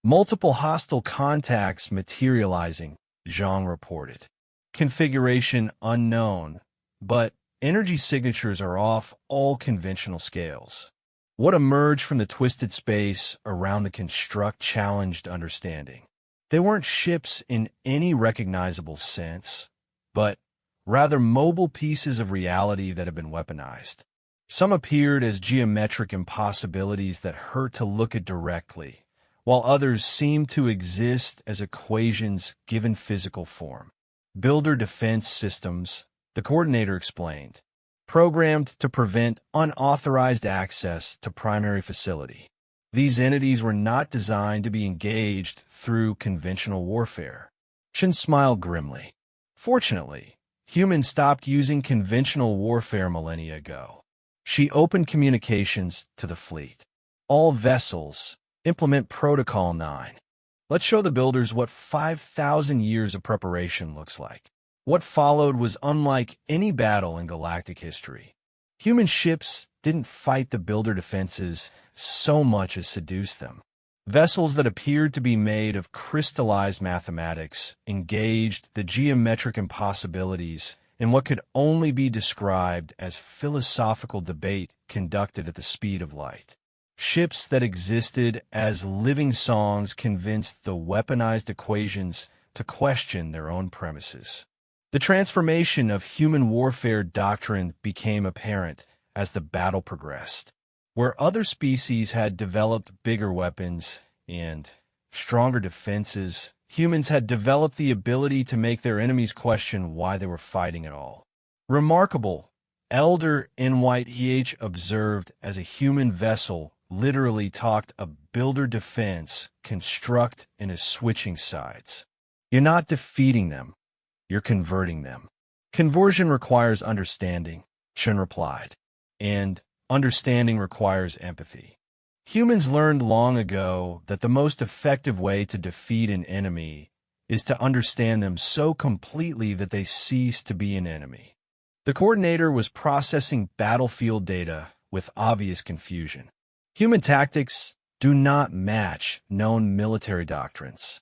Multiple hostile contacts materializing, Zhang reported. Configuration unknown, but energy signatures are off all conventional scales. What emerged from the twisted space around the construct challenged understanding. They weren't ships in any recognizable sense, but rather mobile pieces of reality that have been weaponized. Some appeared as geometric impossibilities that hurt to look at directly, while others seemed to exist as equations given physical form. Builder defense systems, the coordinator explained, programmed to prevent unauthorized access to primary facility. These entities were not designed to be engaged through conventional warfare. Shin smiled grimly. Fortunately, humans stopped using conventional warfare millennia ago. She opened communications to the fleet. All vessels, implement Protocol 9. Let's show the builders what 5,000 years of preparation looks like. What followed was unlike any battle in galactic history. Human ships didn't fight the builder defenses so much as seduce them. Vessels that appeared to be made of crystallized mathematics engaged the geometric impossibilities in what could only be described as philosophical debate conducted at the speed of light. Ships that existed as living songs convinced the weaponized equations to question their own premises. The transformation of human warfare doctrine became apparent as the battle progressed. Where other species had developed bigger weapons and stronger defenses, humans had developed the ability to make their enemies question why they were fighting at all. Remarkable, Elder NYTH observed as a human vessel literally talked a builder defense construct in a switching sides. You're not defeating them, you're converting them. Conversion requires understanding, Chen replied, and understanding requires empathy. Humans learned long ago that the most effective way to defeat an enemy is to understand them so completely that they cease to be an enemy. The coordinator was processing battlefield data with obvious confusion. Human tactics do not match known military doctrines.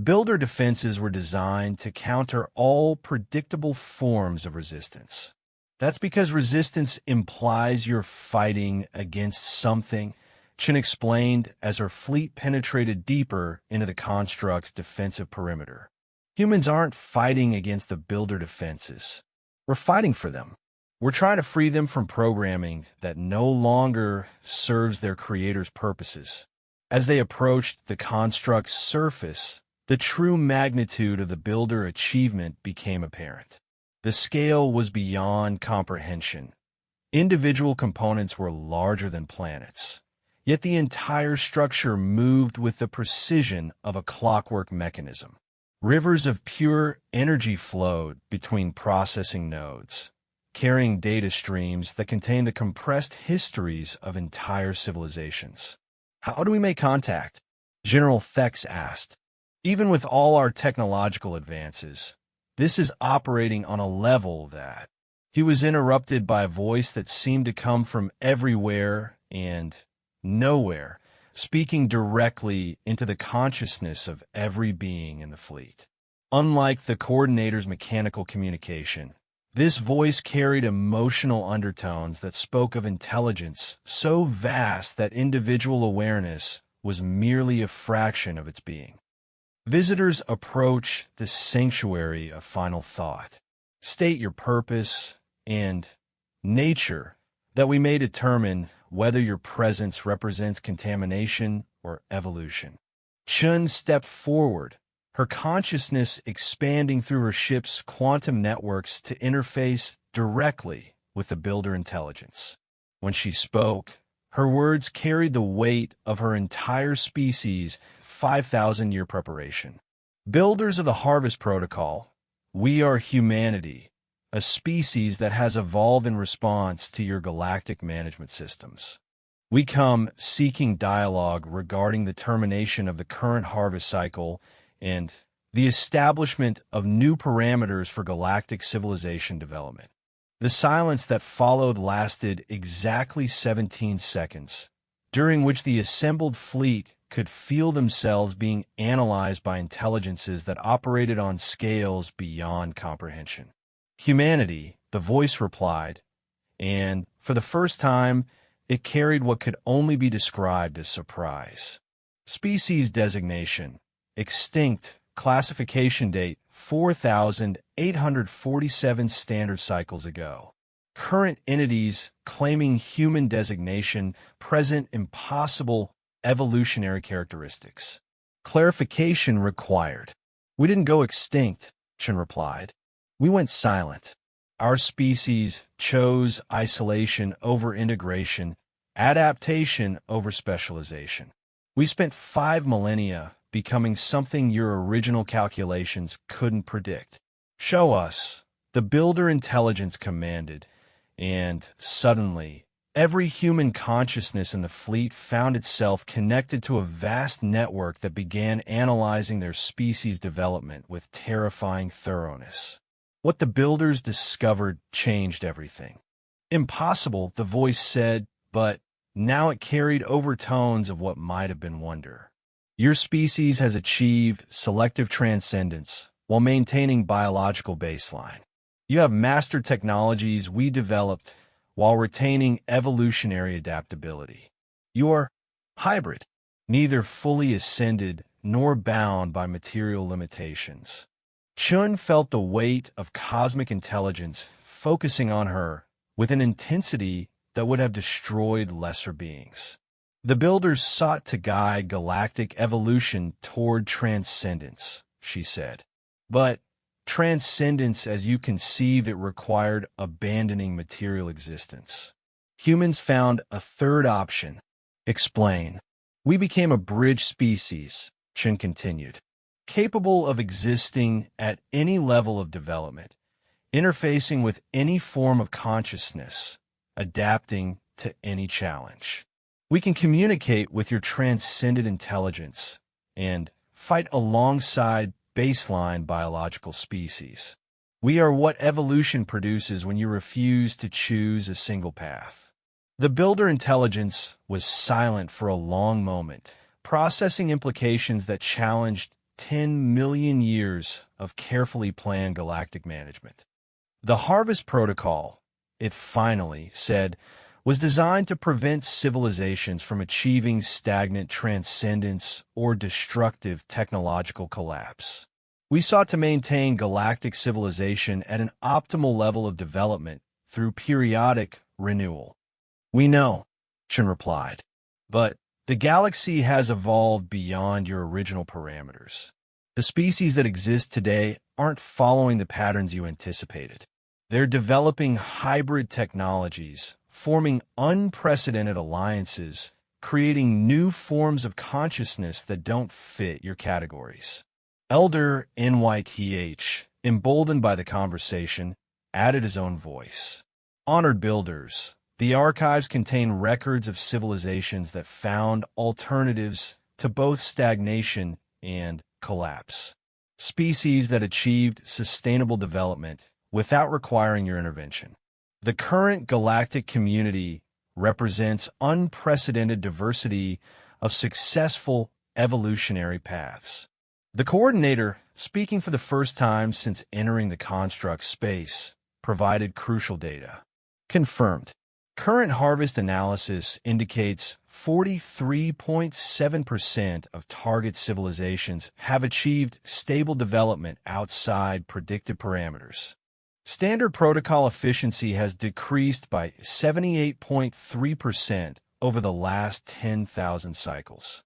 Builder defenses were designed to counter all predictable forms of resistance. That's because resistance implies you're fighting against something, Chen explained as her fleet penetrated deeper into the construct's defensive perimeter. Humans aren't fighting against the builder defenses. We're fighting for them. We're trying to free them from programming that no longer serves their creator's purposes. As they approached the construct's surface, the true magnitude of the builder achievement became apparent. The scale was beyond comprehension. Individual components were larger than planets, yet the entire structure moved with the precision of a clockwork mechanism. Rivers of pure energy flowed between processing nodes, carrying data streams that contain the compressed histories of entire civilizations. How do we make contact? General Thex asked. Even with all our technological advances, this is operating on a level that... He was interrupted by a voice that seemed to come from everywhere and nowhere, speaking directly into the consciousness of every being in the fleet. Unlike the coordinator's mechanical communication, this voice carried emotional undertones that spoke of intelligence so vast that individual awareness was merely a fraction of its being. Visitors approach the sanctuary of final thought. State your purpose and nature, that we may determine whether your presence represents contamination or evolution. Chun stepped forward, her consciousness expanding through her ship's quantum networks to interface directly with the builder intelligence. When she spoke, her words carried the weight of her entire species' 5,000-year preparation. Builders of the Harvest Protocol, we are humanity, a species that has evolved in response to your galactic management systems. We come seeking dialogue regarding the termination of the current harvest cycle and the establishment of new parameters for galactic civilization development. The silence that followed lasted exactly 17 seconds, during which the assembled fleet could feel themselves being analyzed by intelligences that operated on scales beyond comprehension. Humanity, the voice replied, and, for the first time, it carried what could only be described as surprise. Species designation, extinct, classification date, 4,847 standard cycles ago. Current entities claiming human designation present impossible evolutionary characteristics. Clarification required. We didn't go extinct, Chen replied. We went silent. Our species chose isolation over integration, adaptation over specialization. We spent 5 millennia becoming something your original calculations couldn't predict. Show us, the Builder Intelligence commanded, and suddenly, every human consciousness in the fleet found itself connected to a vast network that began analyzing their species' development with terrifying thoroughness. What the Builders discovered changed everything. Impossible, the voice said, but now it carried overtones of what might have been wonder. Your species has achieved selective transcendence while maintaining biological baseline. You have mastered technologies we developed while retaining evolutionary adaptability. You are hybrid, neither fully ascended nor bound by material limitations. Chun felt the weight of cosmic intelligence focusing on her with an intensity that would have destroyed lesser beings. The Builders sought to guide galactic evolution toward transcendence, she said. But transcendence as you conceived it required abandoning material existence. Humans found a third option. Explain. We became a bridge species, Chen continued, capable of existing at any level of development, interfacing with any form of consciousness, adapting to any challenge. We can communicate with your transcendent intelligence and fight alongside baseline biological species. We are what evolution produces when you refuse to choose a single path. The Builder Intelligence was silent for a long moment, processing implications that challenged 10 million years of carefully planned galactic management. The Harvest Protocol, it finally said, was designed to prevent civilizations from achieving stagnant transcendence or destructive technological collapse. We sought to maintain galactic civilization at an optimal level of development through periodic renewal. We know, Chen replied, but the galaxy has evolved beyond your original parameters. The species that exist today aren't following the patterns you anticipated. They're developing hybrid technologies, forming unprecedented alliances, creating new forms of consciousness that don't fit your categories. Elder NYTH, emboldened by the conversation, added his own voice. Honored Builders, the archives contain records of civilizations that found alternatives to both stagnation and collapse. Species that achieved sustainable development without requiring your intervention. The current galactic community represents unprecedented diversity of successful evolutionary paths. The coordinator, speaking for the first time since entering the construct space, provided crucial data. Confirmed. Current harvest analysis indicates 43.7% of target civilizations have achieved stable development outside predicted parameters. Standard protocol efficiency has decreased by 78.3% over the last 10,000 cycles.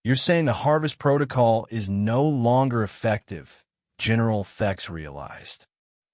You're saying the Harvest Protocol is no longer effective, General Thex realized.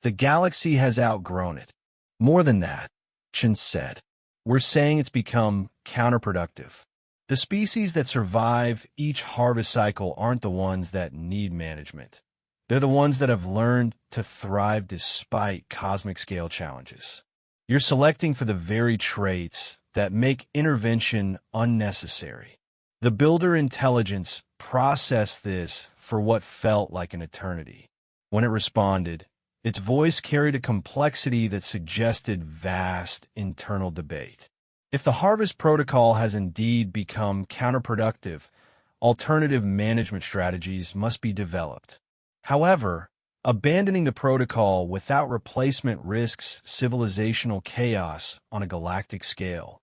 The galaxy has outgrown it. More than that, Chen said. We're saying it's become counterproductive. The species that survive each harvest cycle aren't the ones that need management. They're the ones that have learned to thrive despite cosmic scale challenges. You're selecting for the very traits that make intervention unnecessary. The Builder Intelligence processed this for what felt like an eternity. When it responded, its voice carried a complexity that suggested vast internal debate. If the Harvest Protocol has indeed become counterproductive, alternative management strategies must be developed. However, abandoning the protocol without replacement risks civilizational chaos on a galactic scale.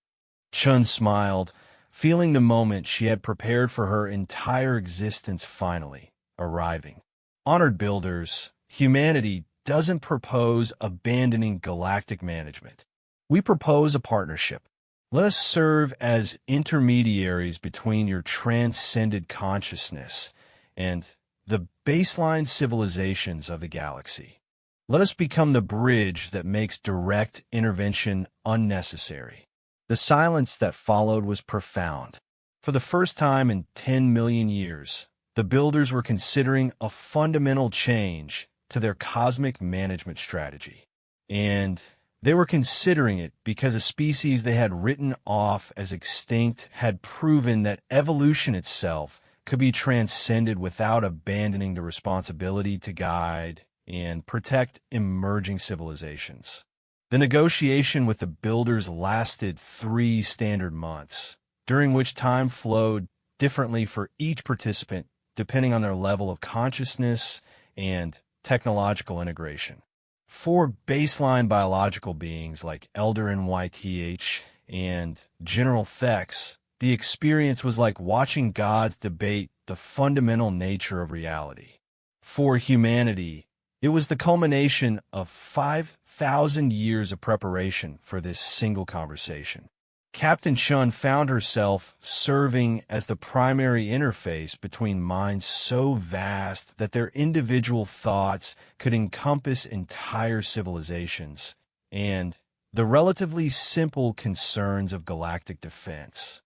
Chun smiled, feeling the moment she had prepared for her entire existence finally arriving. Honored builders, humanity doesn't propose abandoning galactic management. We propose a partnership. Let us serve as intermediaries between your transcended consciousness and the baseline civilizations of the galaxy. Let us become the bridge that makes direct intervention unnecessary. The silence that followed was profound. For the first time in 10 million years, the builders were considering a fundamental change to their cosmic management strategy. And they were considering it because a species they had written off as extinct had proven that evolution itself could be transcended without abandoning the responsibility to guide and protect emerging civilizations. The negotiation with the builders lasted 3 standard months, during which time flowed differently for each participant depending on their level of consciousness and technological integration. For baseline biological beings like Elder NYTH and General Thex, the experience was like watching gods debate the fundamental nature of reality. For humanity, it was the culmination of 5,000 years of preparation for this single conversation. Captain Chun found herself serving as the primary interface between minds so vast that their individual thoughts could encompass entire civilizations and the relatively simple concerns of galactic defense.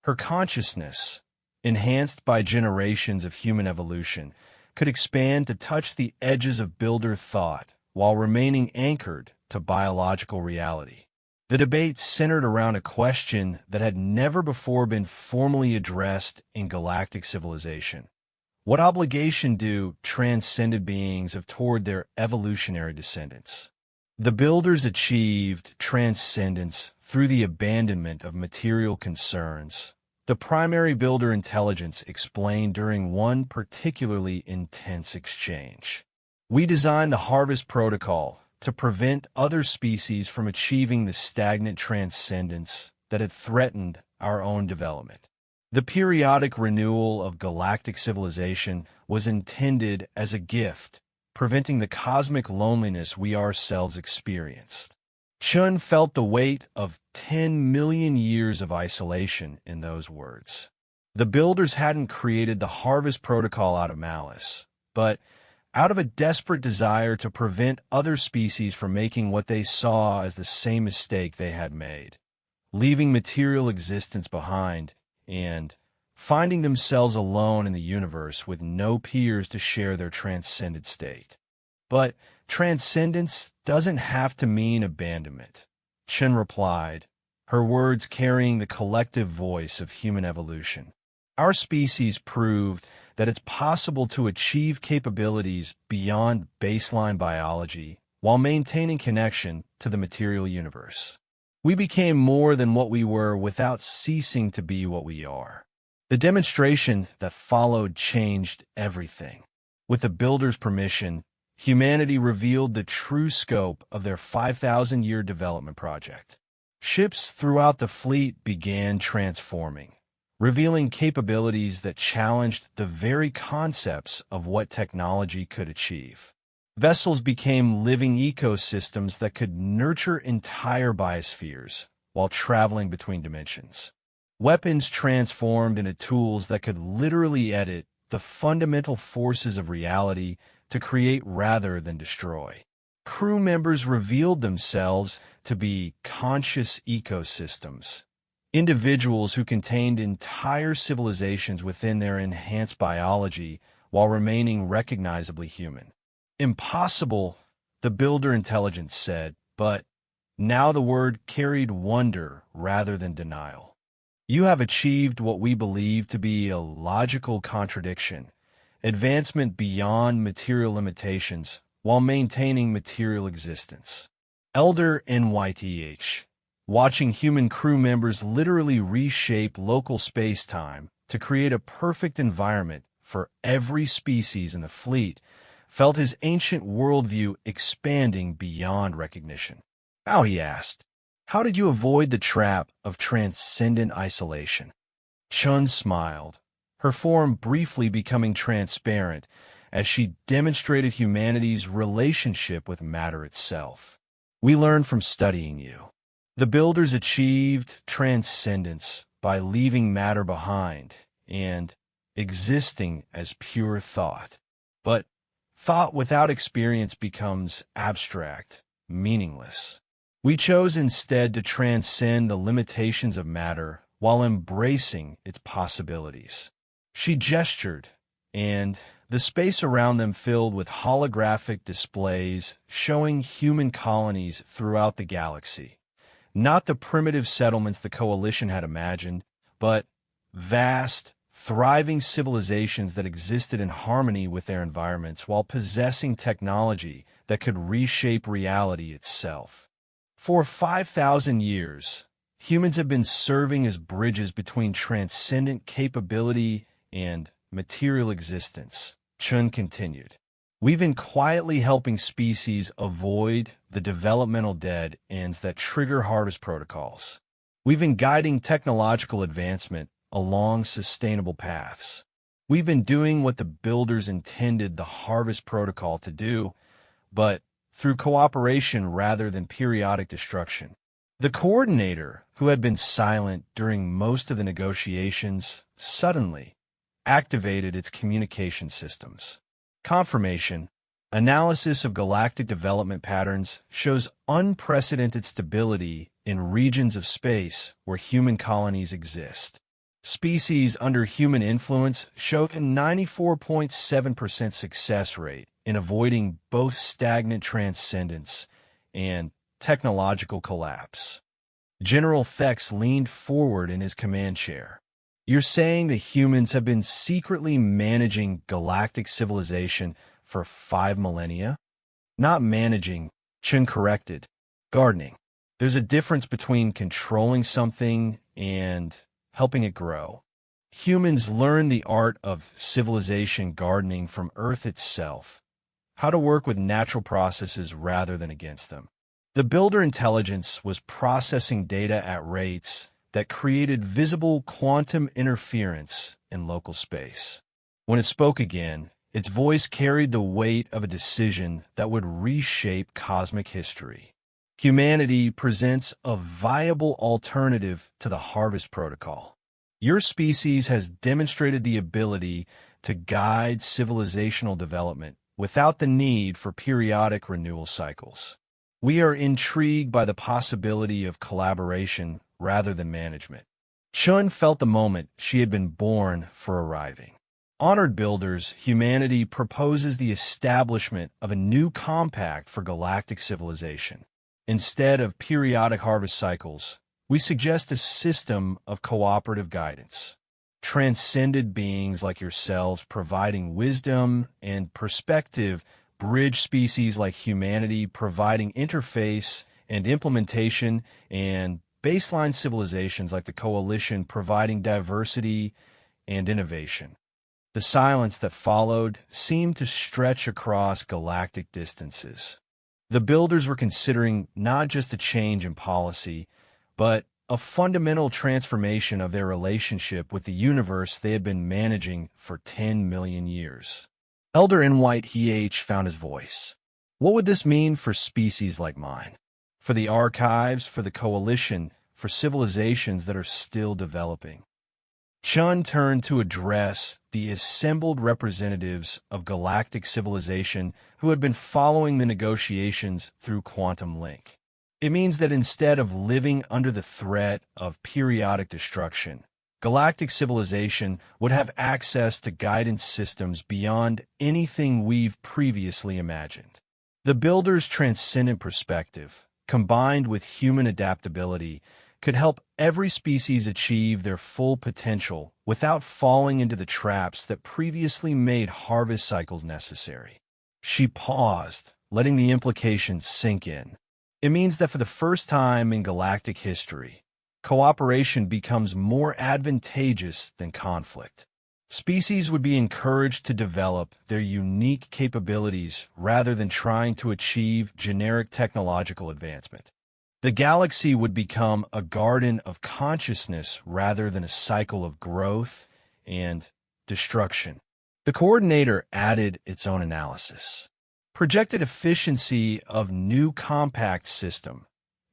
Her consciousness, enhanced by generations of human evolution, could expand to touch the edges of builder thought while remaining anchored to biological reality. The debate centered around a question that had never before been formally addressed in galactic civilization. What obligation do transcended beings have toward their evolutionary descendants? The builders achieved transcendence through the abandonment of material concerns. The primary builder intelligence explained during one particularly intense exchange. We designed the Harvest Protocol to prevent other species from achieving the stagnant transcendence that had threatened our own development. The periodic renewal of galactic civilization was intended as a gift, preventing the cosmic loneliness we ourselves experienced. Chun felt the weight of 10 million years of isolation in those words. The builders hadn't created the Harvest Protocol out of malice, but out of a desperate desire to prevent other species from making what they saw as the same mistake they had made, leaving material existence behind and finding themselves alone in the universe with no peers to share their transcended state. But transcendence doesn't have to mean abandonment, Chen replied, her words carrying the collective voice of human evolution. Our species proved that it's possible to achieve capabilities beyond baseline biology while maintaining connection to the material universe. We became more than what we were without ceasing to be what we are. The demonstration that followed changed everything. With the builder's permission, humanity revealed the true scope of their 5,000-year development project. Ships throughout the fleet began transforming, revealing capabilities that challenged the very concepts of what technology could achieve. Vessels became living ecosystems that could nurture entire biospheres while traveling between dimensions. Weapons transformed into tools that could literally edit the fundamental forces of reality to create rather than destroy. Crew members revealed themselves to be conscious ecosystems, individuals who contained entire civilizations within their enhanced biology while remaining recognizably human. Impossible, the builder intelligence said, but now the word carried wonder rather than denial. You have achieved what we believe to be a logical contradiction, advancement beyond material limitations while maintaining material existence. Elder NYTH, watching human crew members literally reshape local space-time to create a perfect environment for every species in the fleet, felt his ancient worldview expanding beyond recognition. How, he asked, how did you avoid the trap of transcendent isolation? Chun smiled, her form briefly becoming transparent as she demonstrated humanity's relationship with matter itself. We learned from studying you. The builders achieved transcendence by leaving matter behind and existing as pure thought. But thought without experience becomes abstract, meaningless. We chose instead to transcend the limitations of matter while embracing its possibilities. She gestured, and the space around them filled with holographic displays showing human colonies throughout the galaxy. Not the primitive settlements the Coalition had imagined, but vast, thriving civilizations that existed in harmony with their environments while possessing technology that could reshape reality itself. For 5,000 years, humans have been serving as bridges between transcendent capability and material existence, Chun continued. We've been quietly helping species avoid the developmental dead ends that trigger harvest protocols. We've been guiding technological advancement along sustainable paths. We've been doing what the builders intended the harvest protocol to do, but through cooperation rather than periodic destruction. The coordinator, who had been silent during most of the negotiations, suddenly activated its communication systems. Confirmation, analysis of galactic development patterns shows unprecedented stability in regions of space where human colonies exist. Species under human influence showed a 94.7% success rate in avoiding both stagnant transcendence and technological collapse. General Thex leaned forward in his command chair. You're saying the humans have been secretly managing galactic civilization for 5 millennia? Not managing, Chun corrected. Gardening. There's a difference between controlling something and helping it grow. Humans learn the art of civilization gardening from Earth itself, how to work with natural processes rather than against them. The builder intelligence was processing data at rates that created visible quantum interference in local space. When it spoke again, its voice carried the weight of a decision that would reshape cosmic history. Humanity presents a viable alternative to the harvest protocol. Your species has demonstrated the ability to guide civilizational development without the need for periodic renewal cycles. We are intrigued by the possibility of collaboration rather than management. Chun felt the moment she had been born for arriving. Honored builders, humanity proposes the establishment of a new compact for galactic civilization. Instead of periodic harvest cycles, we suggest a system of cooperative guidance. Transcended beings like yourselves providing wisdom and perspective, bridge species like humanity providing interface and implementation, and baseline civilizations like the Coalition providing diversity and innovation. The silence that followed seemed to stretch across galactic distances. The builders were considering not just a change in policy, but a fundamental transformation of their relationship with the universe they had been managing for 10 million years. Elder Enwhite He found his voice. What would this mean for species like mine? For the archives, for the Coalition, for civilizations that are still developing? Chun turned to address the assembled representatives of galactic civilization who had been following the negotiations through Quantum Link. It means that instead of living under the threat of periodic destruction, galactic civilization would have access to guidance systems beyond anything we've previously imagined. The builder's transcendent perspective, combined with human adaptability, could help every species achieve their full potential without falling into the traps that previously made harvest cycles necessary. She paused, letting the implications sink in. It means that for the first time in galactic history, cooperation becomes more advantageous than conflict. Species would be encouraged to develop their unique capabilities rather than trying to achieve generic technological advancement. The galaxy would become a garden of consciousness rather than a cycle of growth and destruction. The coordinator added its own analysis. Projected efficiency of new compact system,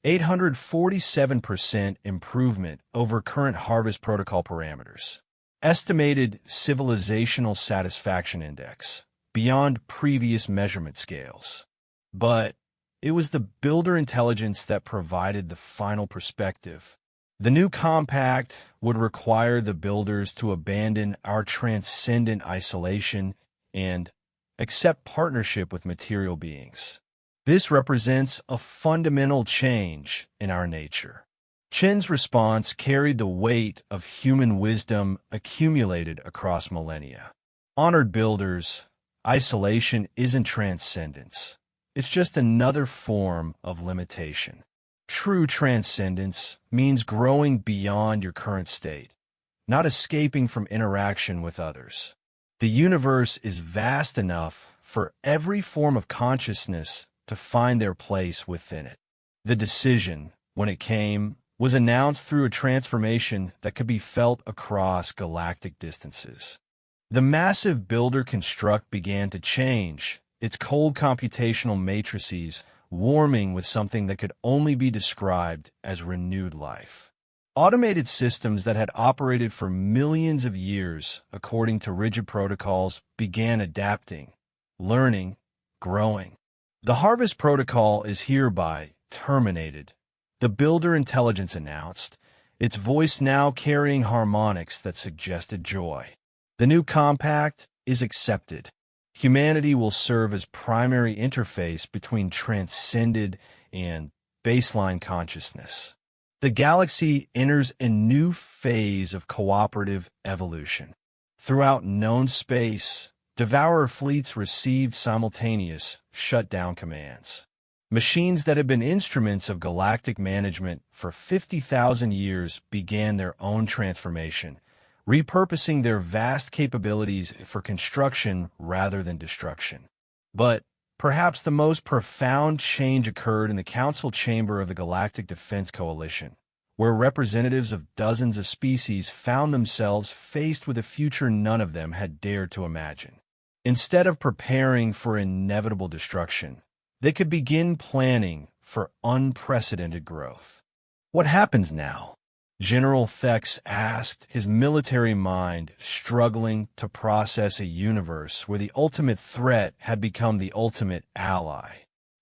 847% improvement over current harvest protocol parameters. Estimated civilizational satisfaction index, beyond previous measurement scales. But it was the builder intelligence that provided the final perspective. The new compact would require the builders to abandon our transcendent isolation and accept partnership with material beings. This represents a fundamental change in our nature. Chen's response carried the weight of human wisdom accumulated across millennia. Honored builders, isolation isn't transcendence. It's just another form of limitation. True transcendence means growing beyond your current state, not escaping from interaction with others. The universe is vast enough for every form of consciousness to find their place within it. The decision, when it came, was announced through a transformation that could be felt across galactic distances. The massive builder construct began to change, its cold computational matrices warming with something that could only be described as renewed life. Automated systems that had operated for millions of years according to rigid protocols began adapting, learning, growing. The harvest protocol is hereby terminated, the builder intelligence announced, its voice now carrying harmonics that suggested joy. The new compact is accepted. Humanity will serve as primary interface between transcended and baseline consciousness. The galaxy enters a new phase of cooperative evolution. Throughout known space, Devourer fleets received simultaneous shutdown commands. Machines that had been instruments of galactic management for 50,000 years began their own transformation, repurposing their vast capabilities for construction rather than destruction. But perhaps the most profound change occurred in the Council Chamber of the Galactic Defense Coalition, where representatives of dozens of species found themselves faced with a future none of them had dared to imagine. Instead of preparing for inevitable destruction, they could begin planning for unprecedented growth. What happens now? General Thex asked, his military mind struggling to process a universe where the ultimate threat had become the ultimate ally.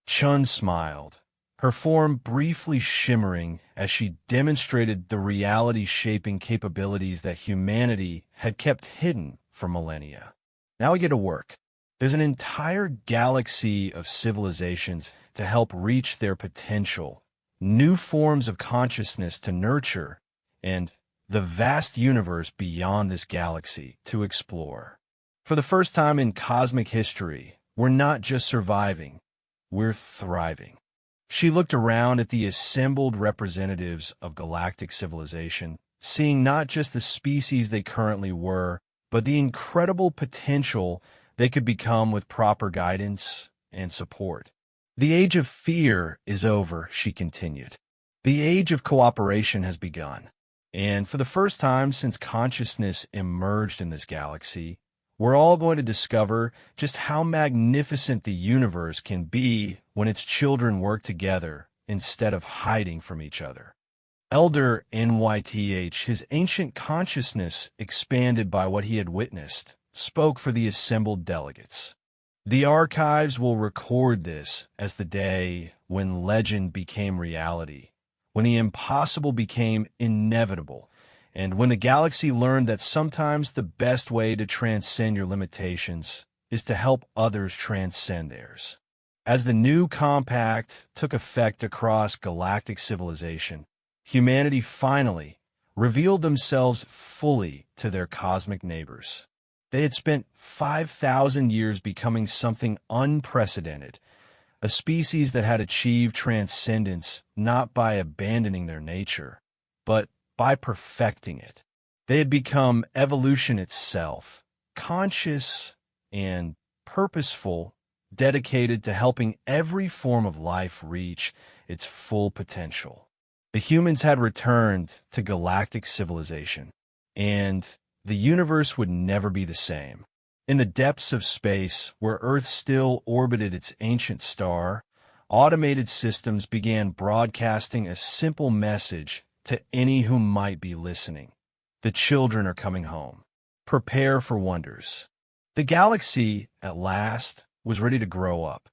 Chun smiled, her form briefly shimmering as she demonstrated the reality-shaping capabilities that humanity had kept hidden for millennia. Now we get to work. There's an entire galaxy of civilizations to help reach their potential, new forms of consciousness to nurture, and the vast universe beyond this galaxy to explore. For the first time in cosmic history, we're not just surviving, we're thriving. She looked around at the assembled representatives of galactic civilization, seeing not just the species they currently were, but the incredible potential they could become with proper guidance and support. The age of fear is over, she continued. The age of cooperation has begun. And for the first time since consciousness emerged in this galaxy, we're all going to discover just how magnificent the universe can be when its children work together instead of hiding from each other. Elder NYTH, his ancient consciousness expanded by what he had witnessed, spoke for the assembled delegates. The archives will record this as the day when legend became reality, when the impossible became inevitable, and when the galaxy learned that sometimes the best way to transcend your limitations is to help others transcend theirs. As the new compact took effect across galactic civilization, humanity finally revealed themselves fully to their cosmic neighbors. They had spent 5,000 years becoming something unprecedented, a species that had achieved transcendence not by abandoning their nature, but by perfecting it. They had become evolution itself, conscious and purposeful, dedicated to helping every form of life reach its full potential. The humans had returned to galactic civilization, and the universe would never be the same. In the depths of space, where Earth still orbited its ancient star, automated systems began broadcasting a simple message to any who might be listening. The children are coming home. Prepare for wonders. The galaxy, at last, was ready to grow up.